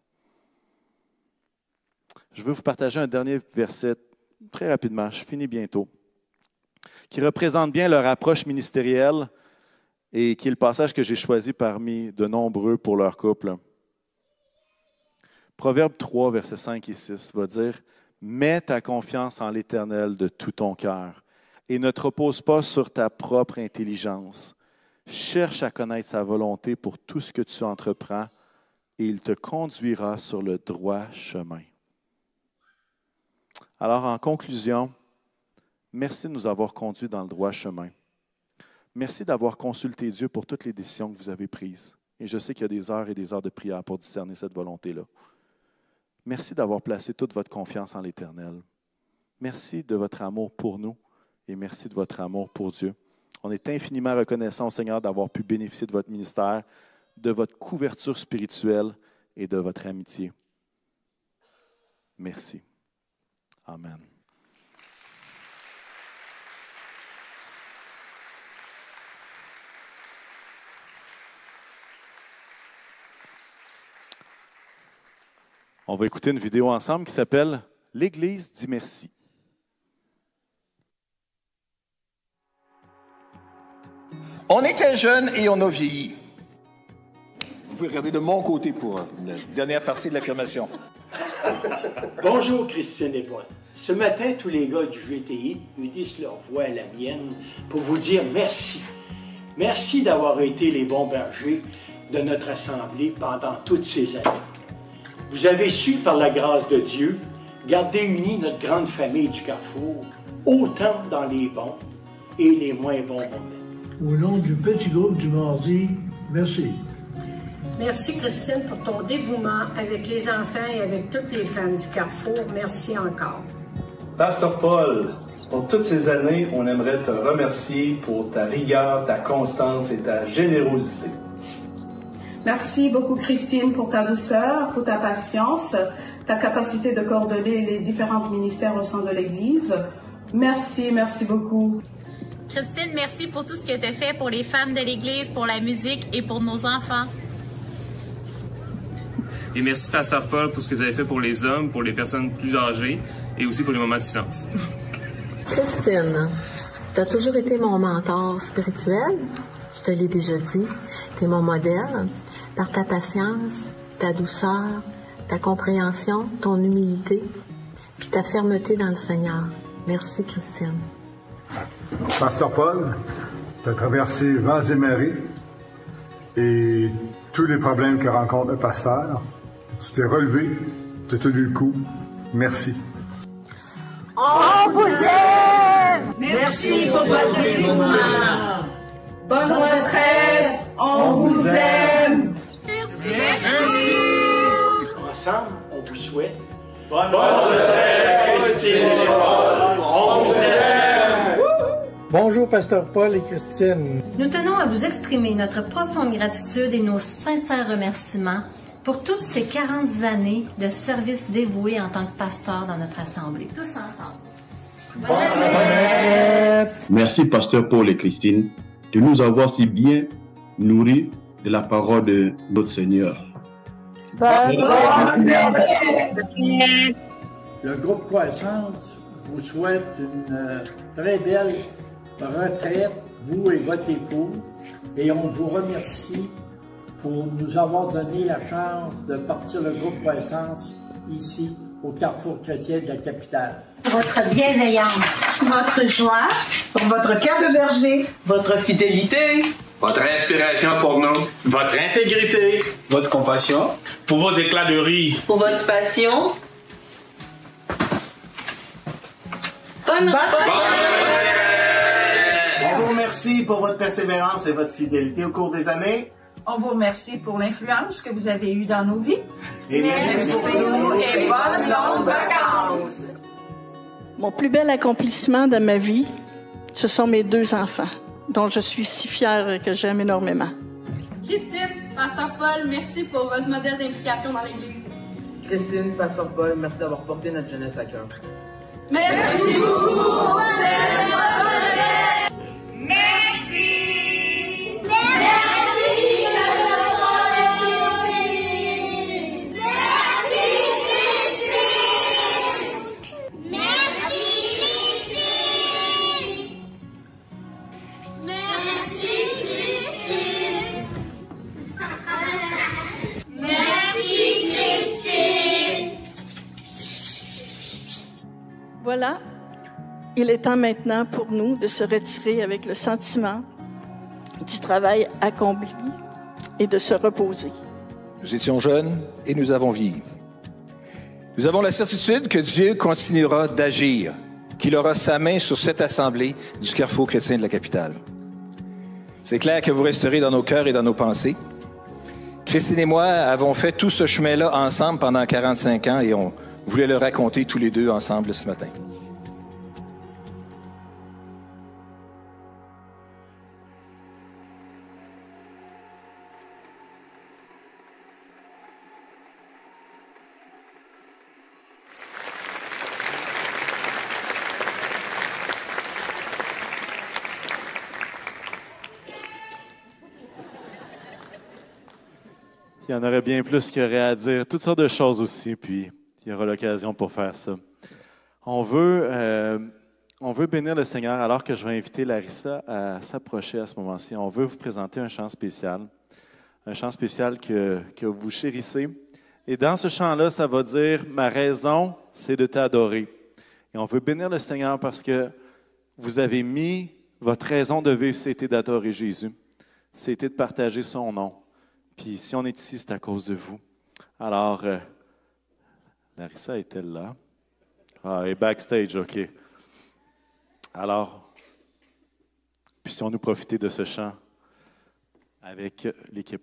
Je veux vous partager un dernier verset très rapidement, je finis bientôt, qui représente bien leur approche ministérielle et qui est le passage que j'ai choisi parmi de nombreux pour leur couple. Proverbe 3, versets 5 et 6 va dire « Mets ta confiance en l'Éternel de tout ton cœur et ne te repose pas sur ta propre intelligence. Cherche à connaître sa volonté pour tout ce que tu entreprends et il te conduira sur le droit chemin. » Alors, en conclusion, merci de nous avoir conduits dans le droit chemin. Merci d'avoir consulté Dieu pour toutes les décisions que vous avez prises. Et je sais qu'il y a des heures et des heures de prière pour discerner cette volonté-là. Merci d'avoir placé toute votre confiance en l'Éternel. Merci de votre amour pour nous et merci de votre amour pour Dieu. On est infiniment reconnaissant au Seigneur d'avoir pu bénéficier de votre ministère, de votre couverture spirituelle et de votre amitié. Merci. Amen. On va écouter une vidéo ensemble qui s'appelle « L'Église dit merci ». On était jeunes et on a vieilli. Vous pouvez regarder de mon côté pour la dernière partie de l'affirmation. Bonjour Christine et Paul. Ce matin, tous les gars du GTI unissent leur voix à la mienne pour vous dire merci. Merci d'avoir été les bons bergers de notre assemblée pendant toutes ces années. Vous avez su, par la grâce de Dieu, garder unie notre grande famille du Carrefour, autant dans les bons et les moins bons moments. Au nom du petit groupe du mardi, merci. Merci Christine pour ton dévouement avec les enfants et avec toutes les femmes du Carrefour. Merci encore. Pasteur Paul, pour toutes ces années, on aimerait te remercier pour ta rigueur, ta constance et ta générosité. Merci beaucoup Christine pour ta douceur, pour ta patience, ta capacité de coordonner les différents ministères au sein de l'Église. Merci, merci beaucoup. Christine, merci pour tout ce que tu as fait pour les femmes de l'Église, pour la musique et pour nos enfants. Et merci, Pasteur Paul, pour ce que vous avez fait pour les hommes, pour les personnes plus âgées et aussi pour les moments de silence. Christine, tu as toujours été mon mentor spirituel. Je te l'ai déjà dit. Tu es mon modèle par ta patience, ta douceur, ta compréhension, ton humilité, puis ta fermeté dans le Seigneur. Merci, Christine. Pasteur Paul, tu as traversé vents et marées et tous les problèmes que rencontre un pasteur. Tu t'es relevé, tu as tenu le coup. Merci. On vous aime! Merci pour votre dévouement. Bonne retraite, on vous aime. Merci. Ensemble, on vous souhaite bonne retraite, Christine et Paul. On vous aime. Bonjour, Pasteur Paul et Christine. Nous tenons à vous exprimer notre profonde gratitude et nos sincères remerciements pour toutes ces 40 années de service dévoué en tant que pasteur dans notre assemblée. Tous ensemble. Bonne retraite. Merci, Pasteur Paul et Christine, de nous avoir si bien nourris de la parole de notre Seigneur. Le groupe Croissance vous souhaite une très belle retraite, vous et votre époux, et on vous remercie pour nous avoir donné la chance de partir le groupe Croissance ici au Carrefour chrétien de la capitale. Votre bienveillance, votre joie, pour votre cœur de berger, votre fidélité, votre inspiration pour nous, votre intégrité, votre compassion, pour vos éclats de rire, pour votre passion. Bonne retraite! On vous remercie pour votre persévérance et votre fidélité au cours des années. On vous remercie pour l'influence que vous avez eue dans nos vies. Et merci beaucoup et bonnes longues vacances! Mon plus bel accomplissement de ma vie, ce sont mes 2 enfants, dont je suis si fière et que j'aime énormément. Christine, Pasteur Paul, merci pour votre modèle d'implication dans l'Église. Christine, Pasteur Paul, merci d'avoir porté notre jeunesse à cœur. Merci beaucoup! Merci! Merci Christine! voilà, il est temps maintenant pour nous de se retirer avec le sentiment du travail accompli et de se reposer. Nous étions jeunes et nous avons vieilli. Nous avons la certitude que Dieu continuera d'agir, qu'il aura sa main sur cette assemblée du Carrefour chrétien de la capitale. C'est clair que vous resterez dans nos cœurs et dans nos pensées. Christine et moi avons fait tout ce chemin-là ensemble pendant 45 ans et on voulait le raconter tous les deux ensemble ce matin. Il y en aurait bien plus qu'il y aurait à dire, toutes sortes de choses aussi, puis il y aura l'occasion pour faire ça. On veut bénir le Seigneur alors que je vais inviter Larissa à s'approcher à ce moment-ci. On veut vous présenter un chant spécial que vous chérissez. Et dans ce chant-là, ça va dire « Ma raison, c'est de t'adorer ». Et on veut bénir le Seigneur parce que vous avez mis votre raison de vivre, c'était d'adorer Jésus. C'était de partager son nom. Puis si on est ici, c'est à cause de vous. Alors, Larissa est-elle là? Ah, elle est backstage, OK. Alors, puissions-nous profiter de ce chant avec l'équipe.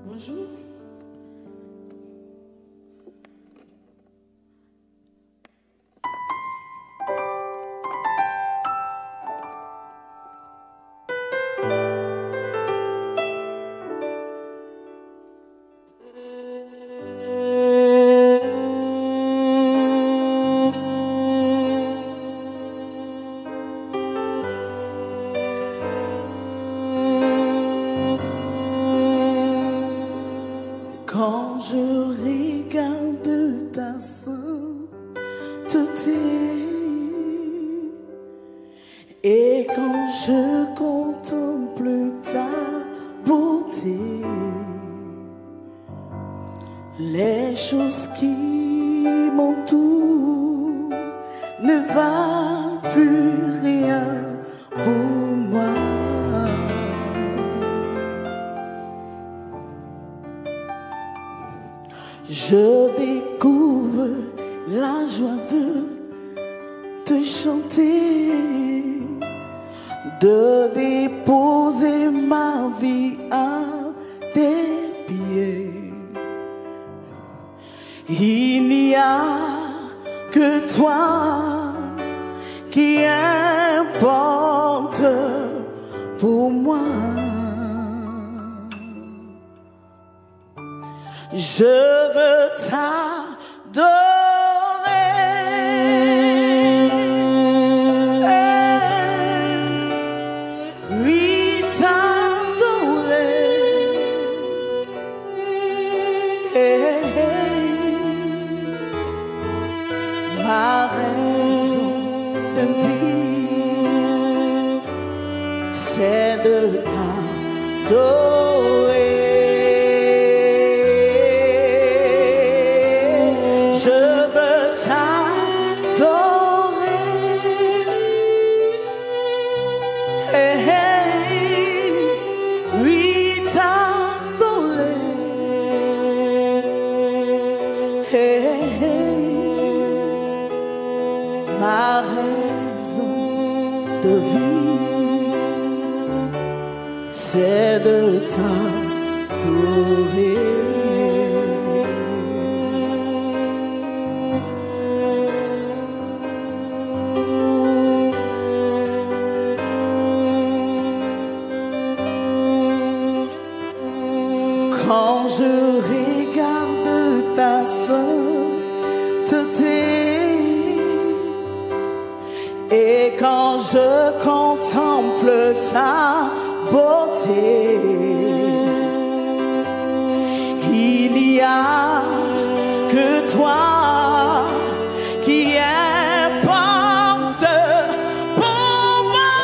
Bonjour. Quand je regarde ta sainteté et quand je contemple ta beauté, les choses qui m'entourent ne valent plus rien pour moi. Je découvre la joie de te chanter, de déposer ma vie à tes pieds. Il n'y a que toi qui importe pour moi. Je veux t'adorer, oui t'adorer, ma raison de vie, c'est de t'adorer. Ma raison de vie, c'est de t'adorer. Quand je regarde ta sainteté et quand je contemple ta beauté, il n'y a que toi qui importe pour moi.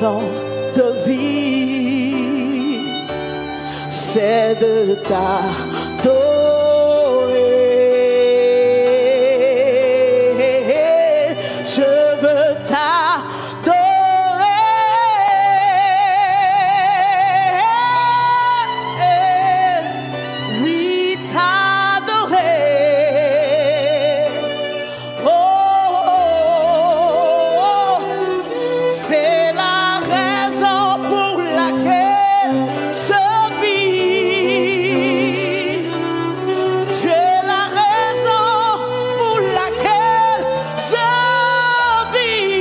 raison de vie, c'est de t'adorer. Je veux t'adorer. Oui, t'adorer. Oh, c'est la raison pour laquelle je vis. Tu es la raison pour laquelle je vis.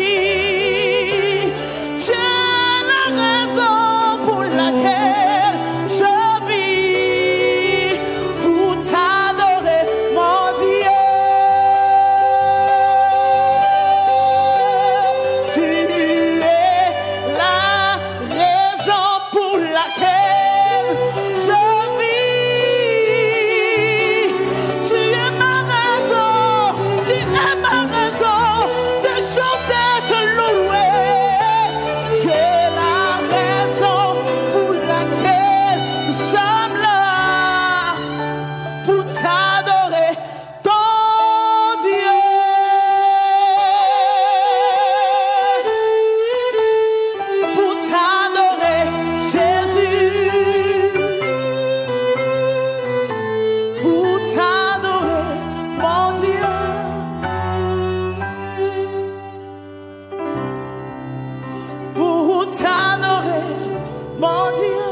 Tu es la raison pour laquelle je vis. Pour t'adorer, mon Dieu. Tu es la raison pour laquelle je vis. Tu es ma raison de chanter, te louer. Tu es la raison pour laquelle nous sommes là, pour t'adorer, ton Dieu. Pour t'adorer, Jésus. Pour t'adorer, mon Dieu. Pour t'adorer, mon Dieu.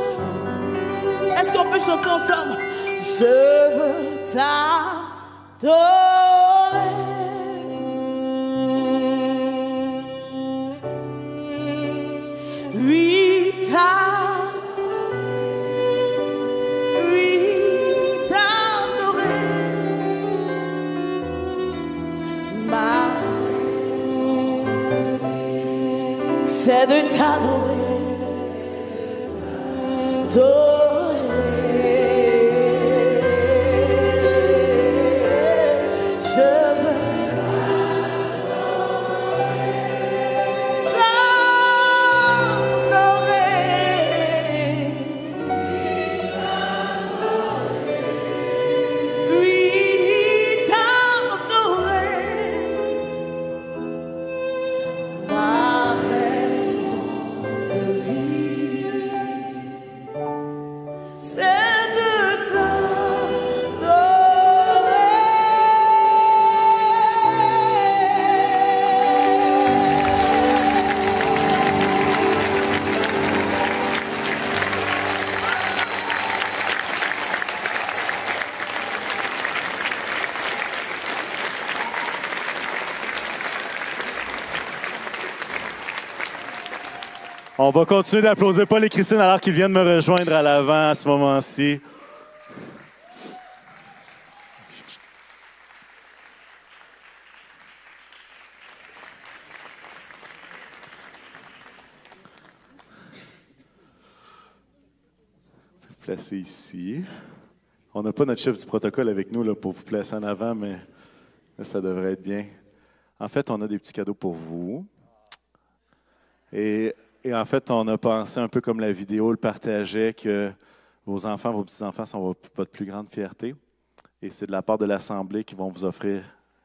Est-ce qu'on peut chanter ensemble? Je veux t'adorer. Oui, t'adorer. C'est de t'adorer. Je oui, t'adorer. Ma raison de vie, c'est de On va continuer d'applaudir Paul et Christine alors qu'ils viennent me rejoindre à l'avant à ce moment-ci. Vous pouvez vous placer ici. On n'a pas notre chef du protocole avec nous là, pour vous placer en avant, mais ça devrait être bien. En fait, on a des petits cadeaux pour vous. Et en fait, on a pensé un peu comme la vidéo le partageait, que vos enfants, vos petits-enfants sont votre plus grande fierté. Et c'est de la part de l'Assemblée qu'ils vont vous offrir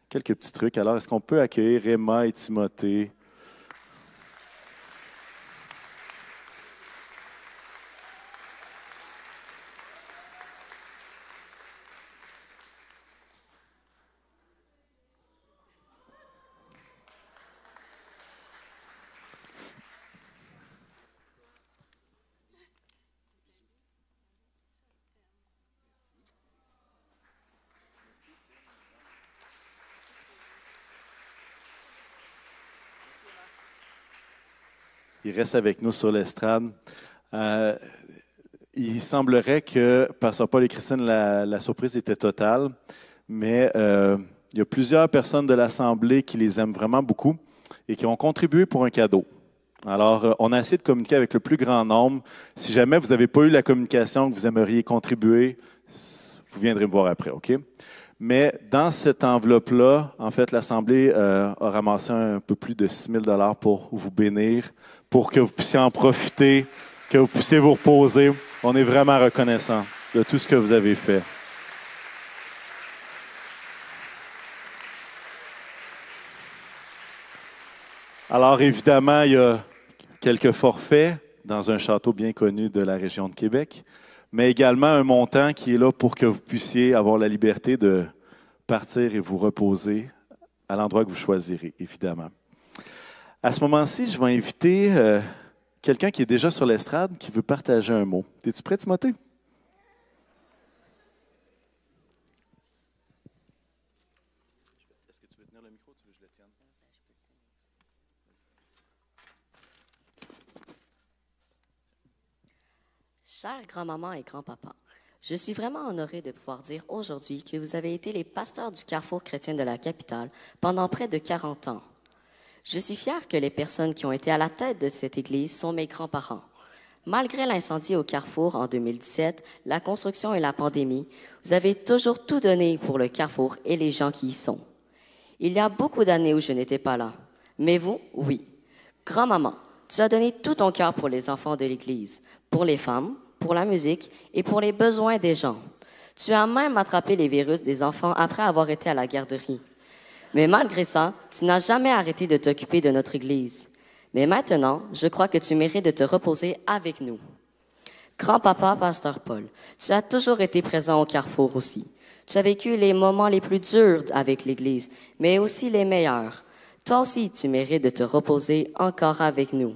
quelques petits trucs. Alors, est-ce qu'on peut accueillir Emma et Timothée? Il reste avec nous sur l'estrade. Il semblerait que, Pasteur Paul et Christine, la surprise était totale, mais il y a plusieurs personnes de l'Assemblée qui les aiment vraiment beaucoup et qui ont contribué pour un cadeau. Alors, on a essayé de communiquer avec le plus grand nombre. Si jamais vous n'avez pas eu la communication que vous aimeriez contribuer, vous viendrez me voir après, OK? Mais dans cette enveloppe-là, en fait, l'Assemblée a ramassé un peu plus de 6 000 pour vous bénir, pour que vous puissiez en profiter, que vous puissiez vous reposer. On est vraiment reconnaissant de tout ce que vous avez fait. Alors, évidemment, il y a quelques forfaits dans un château bien connu de la région de Québec, mais également un montant qui est là pour que vous puissiez avoir la liberté de partir et vous reposer à l'endroit que vous choisirez, évidemment. À ce moment-ci, je vais inviter quelqu'un qui est déjà sur l'estrade qui veut partager un mot. Es-tu prêt, Timothée? Est-ce que tu veux tenir le micro ou tu veux que je le tienne? Chère grand-maman et grand-papa, je suis vraiment honorée de pouvoir dire aujourd'hui que vous avez été les pasteurs du Carrefour chrétien de la capitale pendant près de 40 ans. Je suis fière que les personnes qui ont été à la tête de cette église sont mes grands-parents. Malgré l'incendie au Carrefour en 2017, la construction et la pandémie, vous avez toujours tout donné pour le Carrefour et les gens qui y sont. Il y a beaucoup d'années où je n'étais pas là, mais vous, oui. Grand-maman, tu as donné tout ton cœur pour les enfants de l'église, pour les femmes, pour la musique et pour les besoins des gens. Tu as même attrapé les virus des enfants après avoir été à la garderie. Mais malgré ça, tu n'as jamais arrêté de t'occuper de notre Église. Mais maintenant, je crois que tu mérites de te reposer avec nous. Grand-papa, Pasteur Paul, tu as toujours été présent au Carrefour aussi. Tu as vécu les moments les plus durs avec l'Église, mais aussi les meilleurs. Toi aussi, tu mérites de te reposer encore avec nous.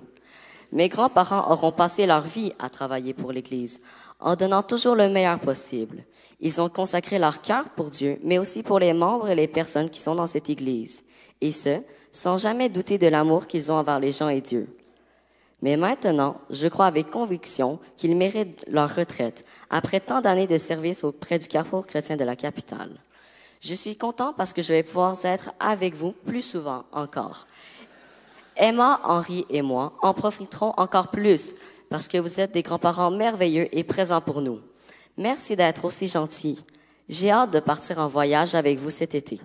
Mes grands-parents auront passé leur vie à travailler pour l'Église, en donnant toujours le meilleur possible. Ils ont consacré leur cœur pour Dieu, mais aussi pour les membres et les personnes qui sont dans cette Église, et ce, sans jamais douter de l'amour qu'ils ont envers les gens et Dieu. Mais maintenant, je crois avec conviction qu'ils méritent leur retraite, après tant d'années de service auprès du Carrefour chrétien de la capitale. Je suis content parce que je vais pouvoir être avec vous plus souvent encore. Emma, Henri et moi en profiterons encore plus parce que vous êtes des grands-parents merveilleux et présents pour nous. Merci d'être aussi gentils. J'ai hâte de partir en voyage avec vous cet été.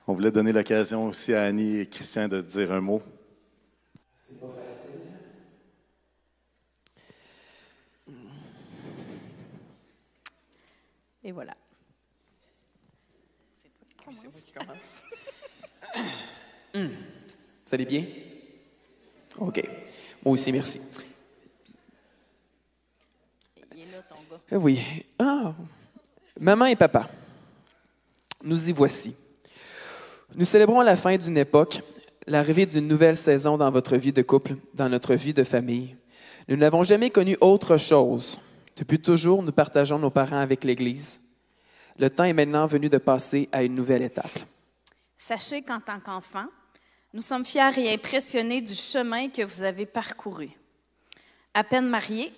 On voulait donner l'occasion aussi à Annie et Christian de dire un mot. Et voilà. C'est moi qui commence. Vous allez bien? OK. Moi aussi, merci. Il est là, ton gars. Oui. Ah! Maman et papa, nous y voici. Nous célébrons la fin d'une époque, l'arrivée d'une nouvelle saison dans votre vie de couple, dans notre vie de famille. Nous n'avons jamais connu autre chose. Depuis toujours, nous partageons nos parents avec l'Église. Le temps est maintenant venu de passer à une nouvelle étape. Sachez qu'en tant qu'enfant, nous sommes fiers et impressionnés du chemin que vous avez parcouru. À peine mariés,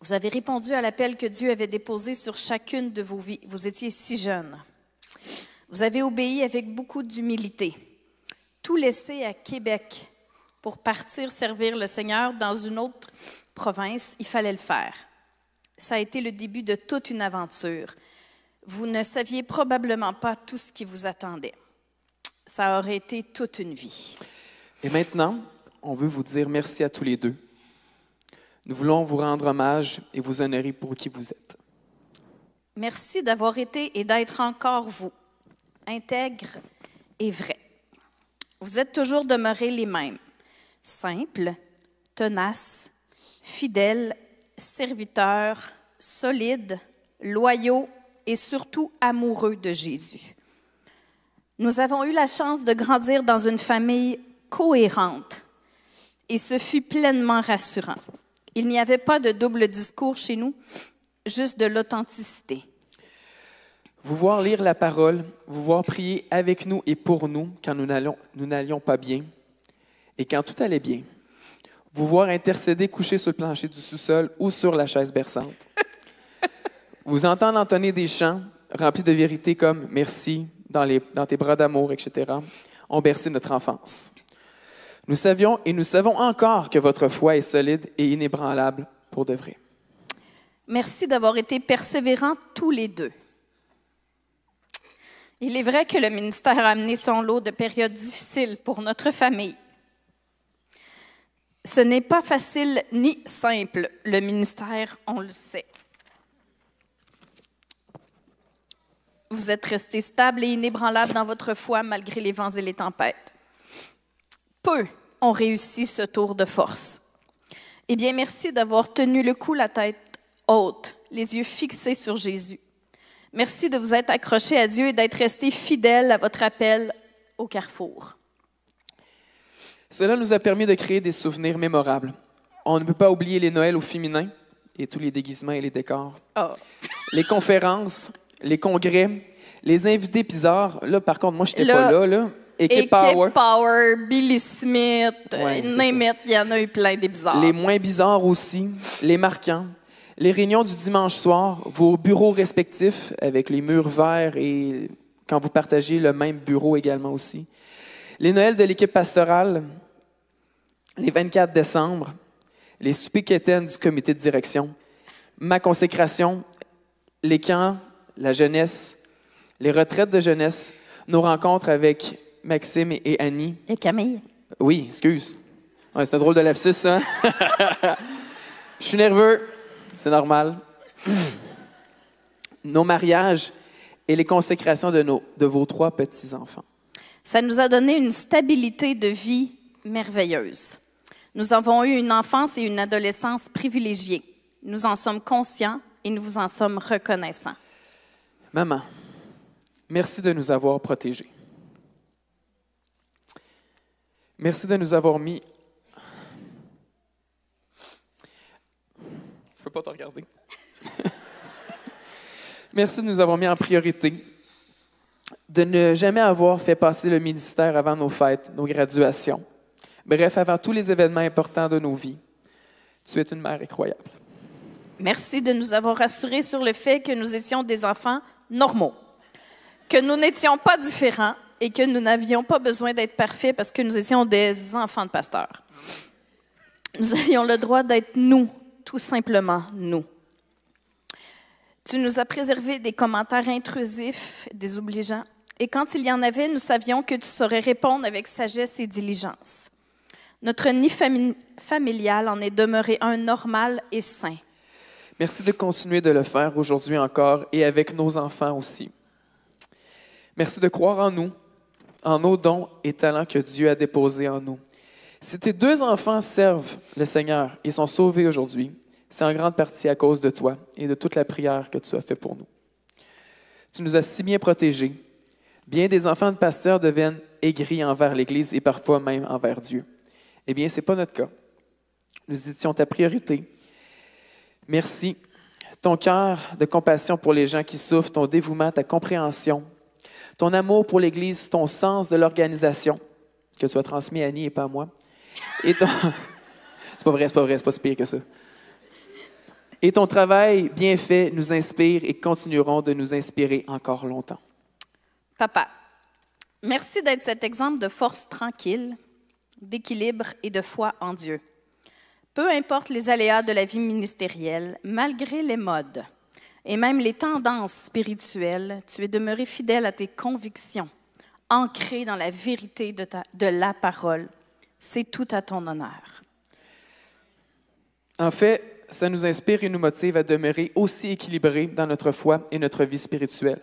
vous avez répondu à l'appel que Dieu avait déposé sur chacune de vos vies. Vous étiez si jeunes. Vous avez obéi avec beaucoup d'humilité. Tout laissé à Québec pour partir servir le Seigneur dans une autre province, il fallait le faire. Ça a été le début de toute une aventure. Vous ne saviez probablement pas tout ce qui vous attendait. Ça aurait été toute une vie. Et maintenant, on veut vous dire merci à tous les deux. Nous voulons vous rendre hommage et vous honorer pour qui vous êtes. Merci d'avoir été et d'être encore vous, intègre et vrai. Vous êtes toujours demeurés les mêmes, simples, tenaces, fidèles, serviteurs, solides, loyaux et surtout amoureux de Jésus. Nous avons eu la chance de grandir dans une famille cohérente et ce fut pleinement rassurant. Il n'y avait pas de double discours chez nous, juste de l'authenticité. Vous voir lire la parole, vous voir prier avec nous et pour nous quand nous n'allions pas bien et quand tout allait bien. Vous voir intercéder couché sur le plancher du sous-sol ou sur la chaise berçante. Vous entendre entonner des chants remplis de vérité comme « Merci, dans tes bras d'amour, etc., ont bercé notre enfance. Nous savions et nous savons encore que votre foi est solide et inébranlable pour de vrai. Merci d'avoir été persévérants tous les deux. Il est vrai que le ministère a amené son lot de périodes difficiles pour notre famille. Ce n'est pas facile ni simple, le ministère, on le sait. Vous êtes restés stables et inébranlables dans votre foi malgré les vents et les tempêtes. Peu ont réussi ce tour de force. Eh bien, merci d'avoir tenu le coup, la tête haute, les yeux fixés sur Jésus. Merci de vous être accrochés à Dieu et d'être restés fidèles à votre appel au carrefour. Cela nous a permis de créer des souvenirs mémorables. On ne peut pas oublier les Noëls au féminin et tous les déguisements et les décors. Oh. Les conférences, les congrès, les invités bizarres. Là, par contre, moi, je n'étais pas là. Équipe Power, Billy Smith, name it, il y en a eu plein des bizarres. Les moins bizarres aussi, les marquants. Les réunions du dimanche soir, vos bureaux respectifs avec les murs verts et quand vous partagez le même bureau également aussi. Les Noëls de l'équipe pastorale, les 24 décembre, les soupers quétaines du comité de direction, ma consécration, les camps, la jeunesse, les retraites de jeunesse, nos rencontres avec Maxime et Annie. Et Camille. Oui, excuse. Ouais, c'est un drôle de lapsus, ça. Je suis nerveux. C'est normal. Nos mariages et les consécrations de vos 3 petits-enfants. Ça nous a donné une stabilité de vie merveilleuse. Nous avons eu une enfance et une adolescence privilégiées. Nous en sommes conscients et nous vous en sommes reconnaissants. Maman, merci de nous avoir protégés. Merci de nous avoir mis... Je ne peux pas te regarder. Merci de nous avoir mis en priorité, de ne jamais avoir fait passer le ministère avant nos fêtes, nos graduations. Bref, avant tous les événements importants de nos vies. Tu es une mère incroyable. Merci de nous avoir rassurés sur le fait que nous étions des enfants normaux, que nous n'étions pas différents et que nous n'avions pas besoin d'être parfaits parce que nous étions des enfants de pasteurs. Nous avions le droit d'être nous, tout simplement nous. Tu nous as préservé des commentaires intrusifs, désobligeants, et quand il y en avait, nous savions que tu saurais répondre avec sagesse et diligence. Notre nid familial en est demeuré un normal et sain. Merci de continuer de le faire aujourd'hui encore et avec nos enfants aussi. Merci de croire en nous, en nos dons et talents que Dieu a déposés en nous. Si tes 2 enfants servent le Seigneur et sont sauvés aujourd'hui, c'est en grande partie à cause de toi et de toute la prière que tu as fait pour nous. Tu nous as si bien protégés. Bien des enfants de pasteurs deviennent aigris envers l'Église et parfois même envers Dieu. Eh bien, ce n'est pas notre cas. Nous étions ta priorité. Merci. Ton cœur de compassion pour les gens qui souffrent, ton dévouement, ta compréhension, ton amour pour l'Église, ton sens de l'organisation, que tu as transmis à Annie et pas à moi. Et ton... c'est pas vrai, c'est pas si pire que ça. Et ton travail bien fait nous inspire et continueront de nous inspirer encore longtemps. Papa, merci d'être cet exemple de force tranquille, d'équilibre et de foi en Dieu. Peu importe les aléas de la vie ministérielle, malgré les modes et même les tendances spirituelles, tu es demeuré fidèle à tes convictions, ancré dans la vérité de la parole. C'est tout à ton honneur. En fait, ça nous inspire et nous motive à demeurer aussi équilibrés dans notre foi et notre vie spirituelle.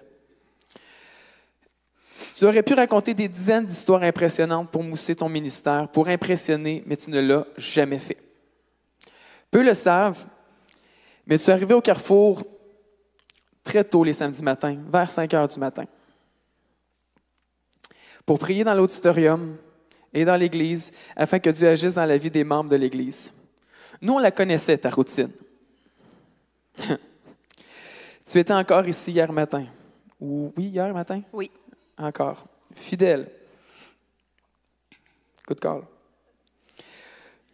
Tu aurais pu raconter des dizaines d'histoires impressionnantes pour mousser ton ministère, pour impressionner, mais tu ne l'as jamais fait. Peu le savent, mais tu es arrivé au Carrefour très tôt les samedis matins, vers 5 heures du matin, pour prier dans l'auditorium et dans l'Église, afin que Dieu agisse dans la vie des membres de l'Église. Nous, on la connaissait, ta routine. Tu étais encore ici hier matin. Oui, hier matin? Oui. Encore. Fidèle. Good call.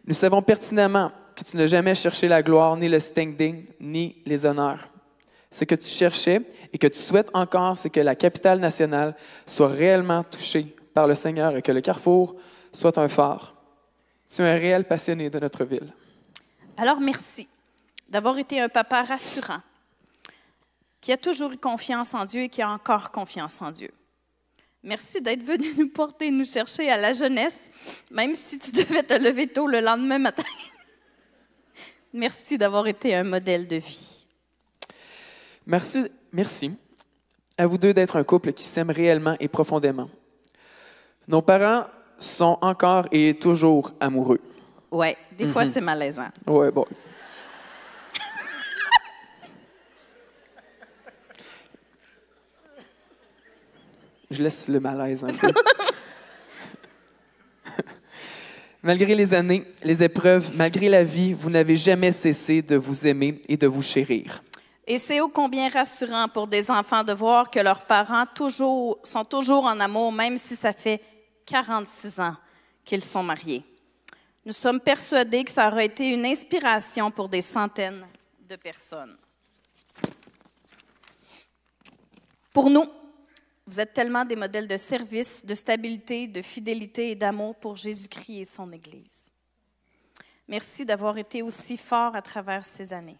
Nous savons pertinemment que tu n'as jamais cherché la gloire, ni le standing, ni les honneurs. Ce que tu cherchais et que tu souhaites encore, c'est que la capitale nationale soit réellement touchée par le Seigneur et que le Carrefour soit un phare. Tu es un réel passionné de notre ville. Alors, merci d'avoir été un papa rassurant, qui a toujours eu confiance en Dieu et qui a encore confiance en Dieu. Merci d'être venu nous porter, nous chercher à la jeunesse, même si tu devais te lever tôt le lendemain matin. Merci d'avoir été un modèle de vie. Merci à vous deux d'être un couple qui s'aime réellement et profondément. Nos parents sont encore et toujours amoureux. Ouais, des fois c'est malaisant. Ouais, bon. Je laisse le malaise un peu. Malgré les années, les épreuves, malgré la vie, vous n'avez jamais cessé de vous aimer et de vous chérir. Et c'est ô combien rassurant pour des enfants de voir que leurs parents sont toujours en amour, même si ça fait 46 ans qu'ils sont mariés. Nous sommes persuadés que ça aurait été une inspiration pour des centaines de personnes. Pour nous, vous êtes tellement des modèles de service, de stabilité, de fidélité et d'amour pour Jésus-Christ et son Église. Merci d'avoir été aussi forts à travers ces années.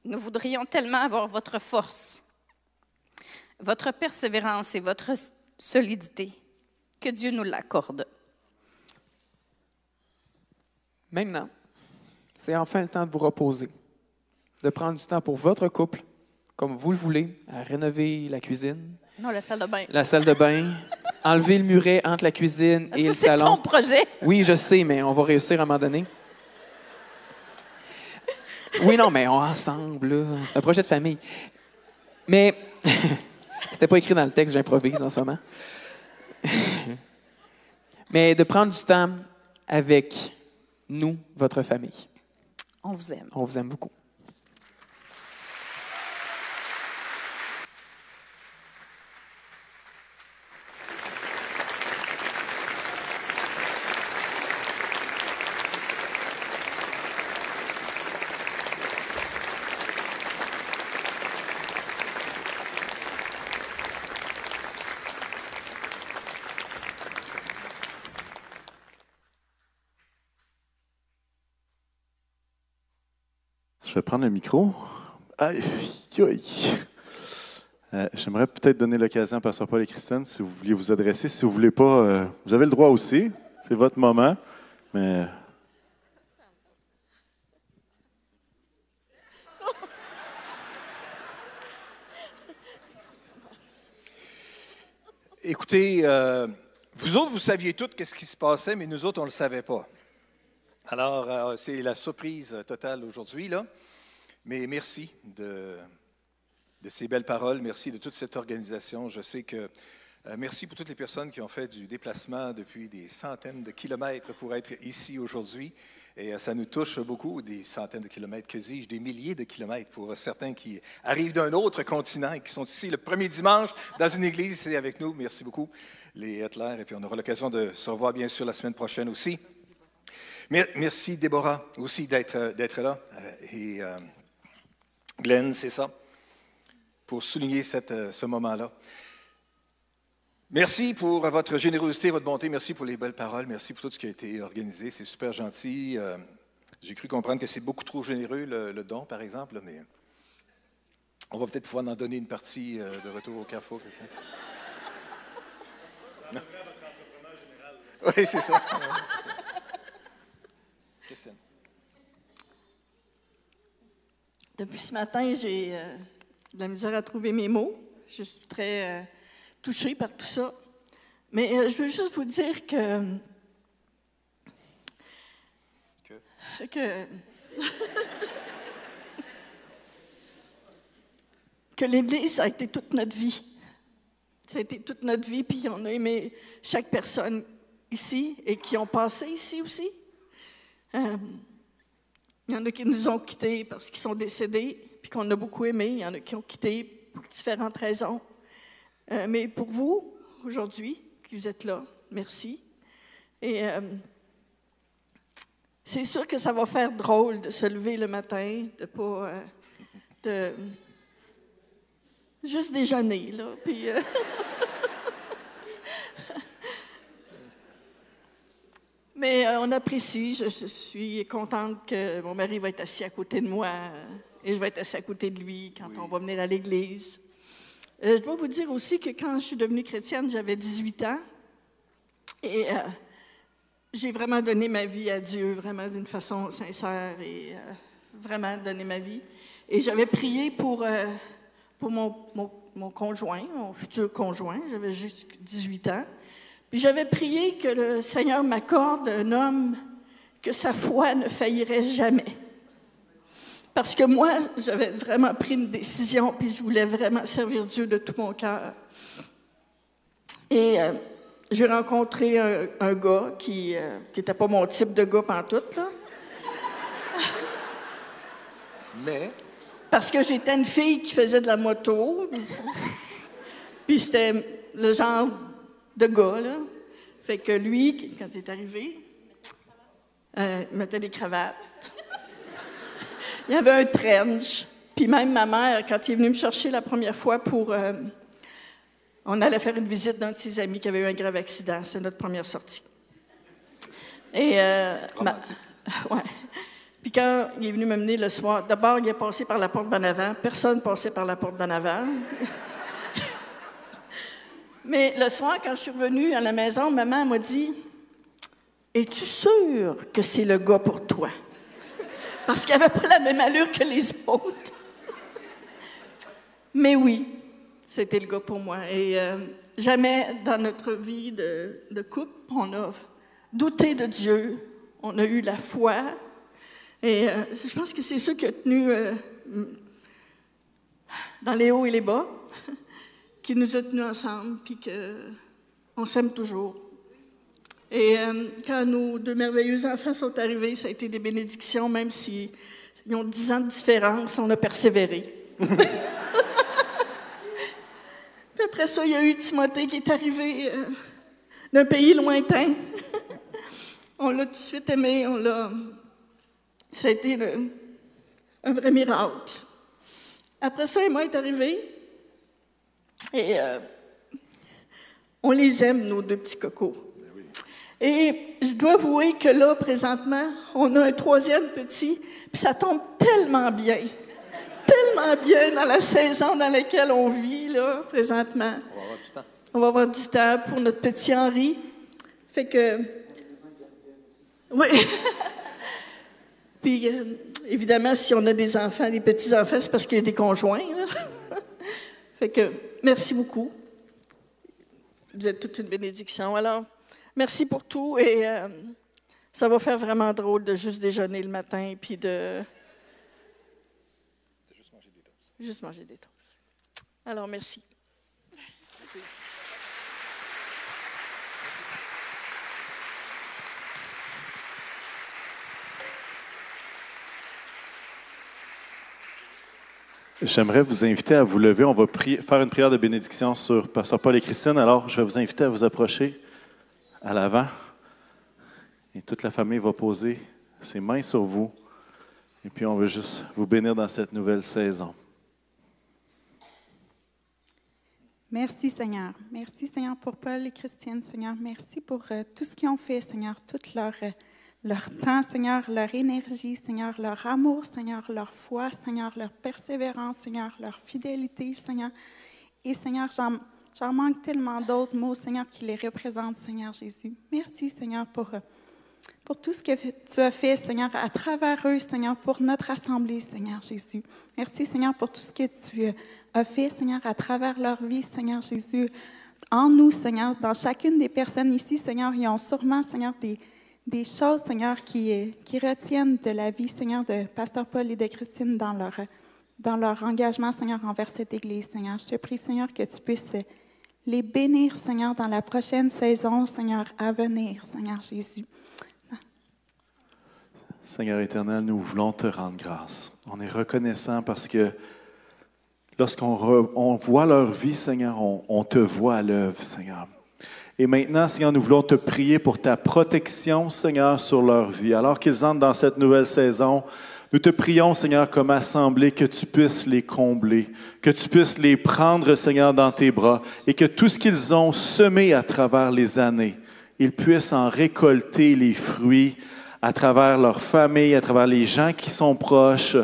Nous voudrions tellement avoir votre force, votre persévérance et votre solidité. Que Dieu nous l'accorde. Maintenant, c'est enfin le temps de vous reposer, de prendre du temps pour votre couple, comme vous le voulez, à rénover la cuisine. Non, la salle de bain. La salle de bain, enlever le muret entre la cuisine et le salon. C'est ton projet. Oui, je sais, mais on va réussir à un moment donné. Oui, non, mais ensemble, là, c'est un projet de famille. Mais c'était pas écrit dans le texte, j'improvise en ce moment. Mais de prendre du temps avec nous, votre famille. On vous aime. On vous aime beaucoup. Je vais prendre le micro. Aïe, aïe. J'aimerais peut-être donner l'occasion à Pasteur Paul et Christine, si vous vouliez vous adresser. Si vous ne voulez pas, vous avez le droit aussi. C'est votre moment. Mais écoutez, vous autres, vous saviez tout ce qui se passait, mais nous autres, on ne le savait pas. Alors, c'est la surprise totale aujourd'hui, là. Mais merci de ces belles paroles. Merci de toute cette organisation. Je sais que... merci pour toutes les personnes qui ont fait du déplacement depuis des centaines de kilomètres pour être ici aujourd'hui. Et ça nous touche beaucoup, des centaines de kilomètres, que dis-je, des milliers de kilomètres pour certains qui arrivent d'un autre continent et qui sont ici le premier dimanche dans une église ici avec nous. Merci beaucoup, les Hitler. Et puis on aura l'occasion de se revoir, bien sûr, la semaine prochaine aussi. Merci, Déborah, aussi d'être là. Et Glenn, c'est ça, pour souligner ce moment-là. Merci pour votre générosité, votre bonté. Merci pour les belles paroles. Merci pour tout ce qui a été organisé. C'est super gentil. J'ai cru comprendre que c'est beaucoup trop généreux, le don, par exemple, mais on va peut-être pouvoir en donner une partie de retour au Carrefour. Oui, c'est ça. Christine. Depuis ce matin, j'ai de la misère à trouver mes mots. Je suis très touchée par tout ça. Mais je veux juste vous dire que l'Église a été toute notre vie. Ça a été toute notre vie, puis on a aimé chaque personne ici et qui ont passé ici aussi. Il y en a qui nous ont quittés parce qu'ils sont décédés, puis qu'on a beaucoup aimé. Il y en a qui ont quitté pour différentes raisons. Mais pour vous, aujourd'hui, qui vous êtes là, merci. Et c'est sûr que ça va faire drôle de se lever le matin, de pas... de juste déjeuner, là, puis... Mais on apprécie. Je suis contente que mon mari va être assis à côté de moi et je vais être assis à côté de lui quand on va venir à l'église. Je dois vous dire aussi que quand je suis devenue chrétienne, j'avais 18 ans et j'ai vraiment donné ma vie à Dieu, vraiment d'une façon sincère et vraiment donné ma vie. Et j'avais prié pour mon conjoint, mon futur conjoint. J'avais juste 18 ans. Puis j'avais prié que le Seigneur m'accorde un homme que sa foi ne faillirait jamais. Parce que moi, j'avais vraiment pris une décision, puis je voulais vraiment servir Dieu de tout mon cœur. Et j'ai rencontré un gars qui n'était pas mon type de gars pantoute, là. Mais? Parce que j'étais une fille qui faisait de la moto. Puis c'était le genre de gars, là. Fait que lui, quand il est arrivé, il mettait des cravates. Il y avait un trench. Puis même ma mère, quand il est venu me chercher la première fois pour... on allait faire une visite d'un de ses amis qui avait eu un grave accident. C'est notre première sortie. Et... ouais. Puis quand il est venu me mener le soir, d'abord, il est passé par la porte d'en avant. Personne passait par la porte d'en avant. Mais le soir, quand je suis revenue à la maison, maman m'a dit « Es-tu sûre que c'est le gars pour toi? » Parce qu'il n'avait pas la même allure que les autres. Mais oui, c'était le gars pour moi. Et jamais dans notre vie de couple, on a douté de Dieu. On a eu la foi. Et je pense que c'est ça qui a tenu dans les hauts et les bas, qui nous a tenus ensemble, puis qu'on s'aime toujours. Et quand nos deux merveilleux enfants sont arrivés, ça a été des bénédictions, même s'ils ont 10 ans de différence, on a persévéré. Puis après ça, il y a eu Timothée qui est arrivé d'un pays lointain. On l'a tout de suite aimé, ça a été un vrai miracle. Après ça, Emma est arrivée. Et on les aime, nos deux petits cocos. Et je dois avouer que là, présentement, on a un troisième petit, puis ça tombe tellement bien dans la saison dans laquelle on vit, là, présentement. On va avoir du temps. On va avoir du temps pour notre petit Henri. Fait que... Oui. Puis, évidemment, si on a des enfants, des petits-enfants, c'est parce qu'il y a des conjoints, là. Fait que, merci beaucoup. Vous êtes toute une bénédiction. Alors, merci pour tout et ça va faire vraiment drôle de juste déjeuner le matin puis de juste manger des toasts. Alors, merci. Merci. J'aimerais vous inviter à vous lever. On va faire une prière de bénédiction sur Pasteur Paul et Christine. Alors, je vais vous inviter à vous approcher à l'avant. Et toute la famille va poser ses mains sur vous. Et puis, on veut juste vous bénir dans cette nouvelle saison. Merci, Seigneur. Merci, Seigneur, pour Paul et Christine, Seigneur. Merci pour tout ce qu'ils ont fait, Seigneur, tout leur temps, Seigneur, leur énergie, Seigneur, leur amour, Seigneur, leur foi, Seigneur, leur persévérance, Seigneur, leur fidélité, Seigneur. Et Seigneur, j'en manque tellement d'autres mots, Seigneur, qui les représentent, Seigneur Jésus. Merci, Seigneur, pour tout ce que tu as fait, Seigneur, à travers eux, Seigneur, pour notre assemblée, Seigneur Jésus. Merci, Seigneur, pour tout ce que tu as fait, Seigneur, à travers leur vie, Seigneur Jésus. En nous, Seigneur, dans chacune des personnes ici, Seigneur, ils ont sûrement, Seigneur, des choses, Seigneur, qui retiennent de la vie, Seigneur, de Pasteur Paul et de Christine dans leur engagement, Seigneur, envers cette Église, Seigneur. Je te prie, Seigneur, que tu puisses les bénir, Seigneur, dans la prochaine saison, Seigneur, à venir, Seigneur Jésus. Seigneur éternel, nous voulons te rendre grâce. On est reconnaissant parce que lorsqu'on voit leur vie, Seigneur, on te voit à l'œuvre, Seigneur. Et maintenant, Seigneur, nous voulons te prier pour ta protection, Seigneur, sur leur vie. Alors qu'ils entrent dans cette nouvelle saison, nous te prions, Seigneur, comme assemblée, que tu puisses les combler, que tu puisses les prendre, Seigneur, dans tes bras et que tout ce qu'ils ont semé à travers les années, ils puissent en récolter les fruits à travers leur famille, à travers les gens qui sont proches,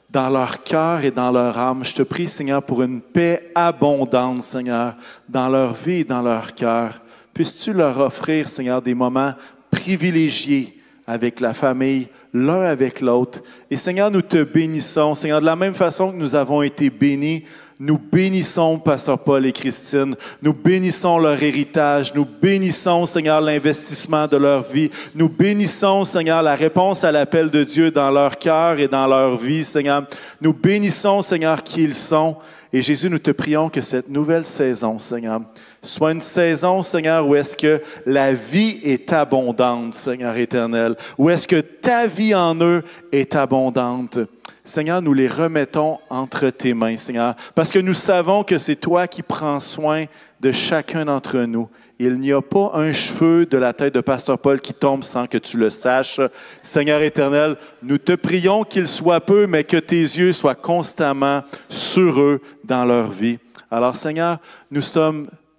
dans leur cœur et dans leur âme. Je te prie, Seigneur, pour une paix abondante, Seigneur, dans leur vie et dans leur cœur. Puisses-tu leur offrir, Seigneur, des moments privilégiés avec la famille, l'un avec l'autre. Et Seigneur, nous te bénissons. Seigneur, de la même façon que nous avons été bénis, nous bénissons Pasteur Paul et Christine. Nous bénissons leur héritage. Nous bénissons, Seigneur, l'investissement de leur vie. Nous bénissons, Seigneur, la réponse à l'appel de Dieu dans leur cœur et dans leur vie, Seigneur. Nous bénissons, Seigneur, qui ils sont. Et Jésus, nous te prions que cette nouvelle saison, Seigneur, soit une saison, Seigneur, où est-ce que la vie est abondante, Seigneur éternel, où est-ce que ta vie en eux est abondante. Seigneur, nous les remettons entre tes mains, Seigneur, parce que nous savons que c'est toi qui prends soin de chacun d'entre nous. Il n'y a pas un cheveu de la tête de Pasteur Paul qui tombe sans que tu le saches. Seigneur éternel, nous te prions qu'il soit peu, mais que tes yeux soient constamment sur eux dans leur vie. Alors, Seigneur,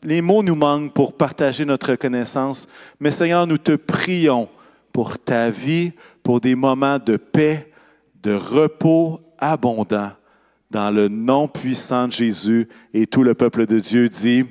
les mots nous manquent pour partager notre connaissance, mais Seigneur, nous te prions pour ta vie, pour des moments de paix, de repos abondant, dans le nom puissant de Jésus. Et tout le peuple de Dieu dit...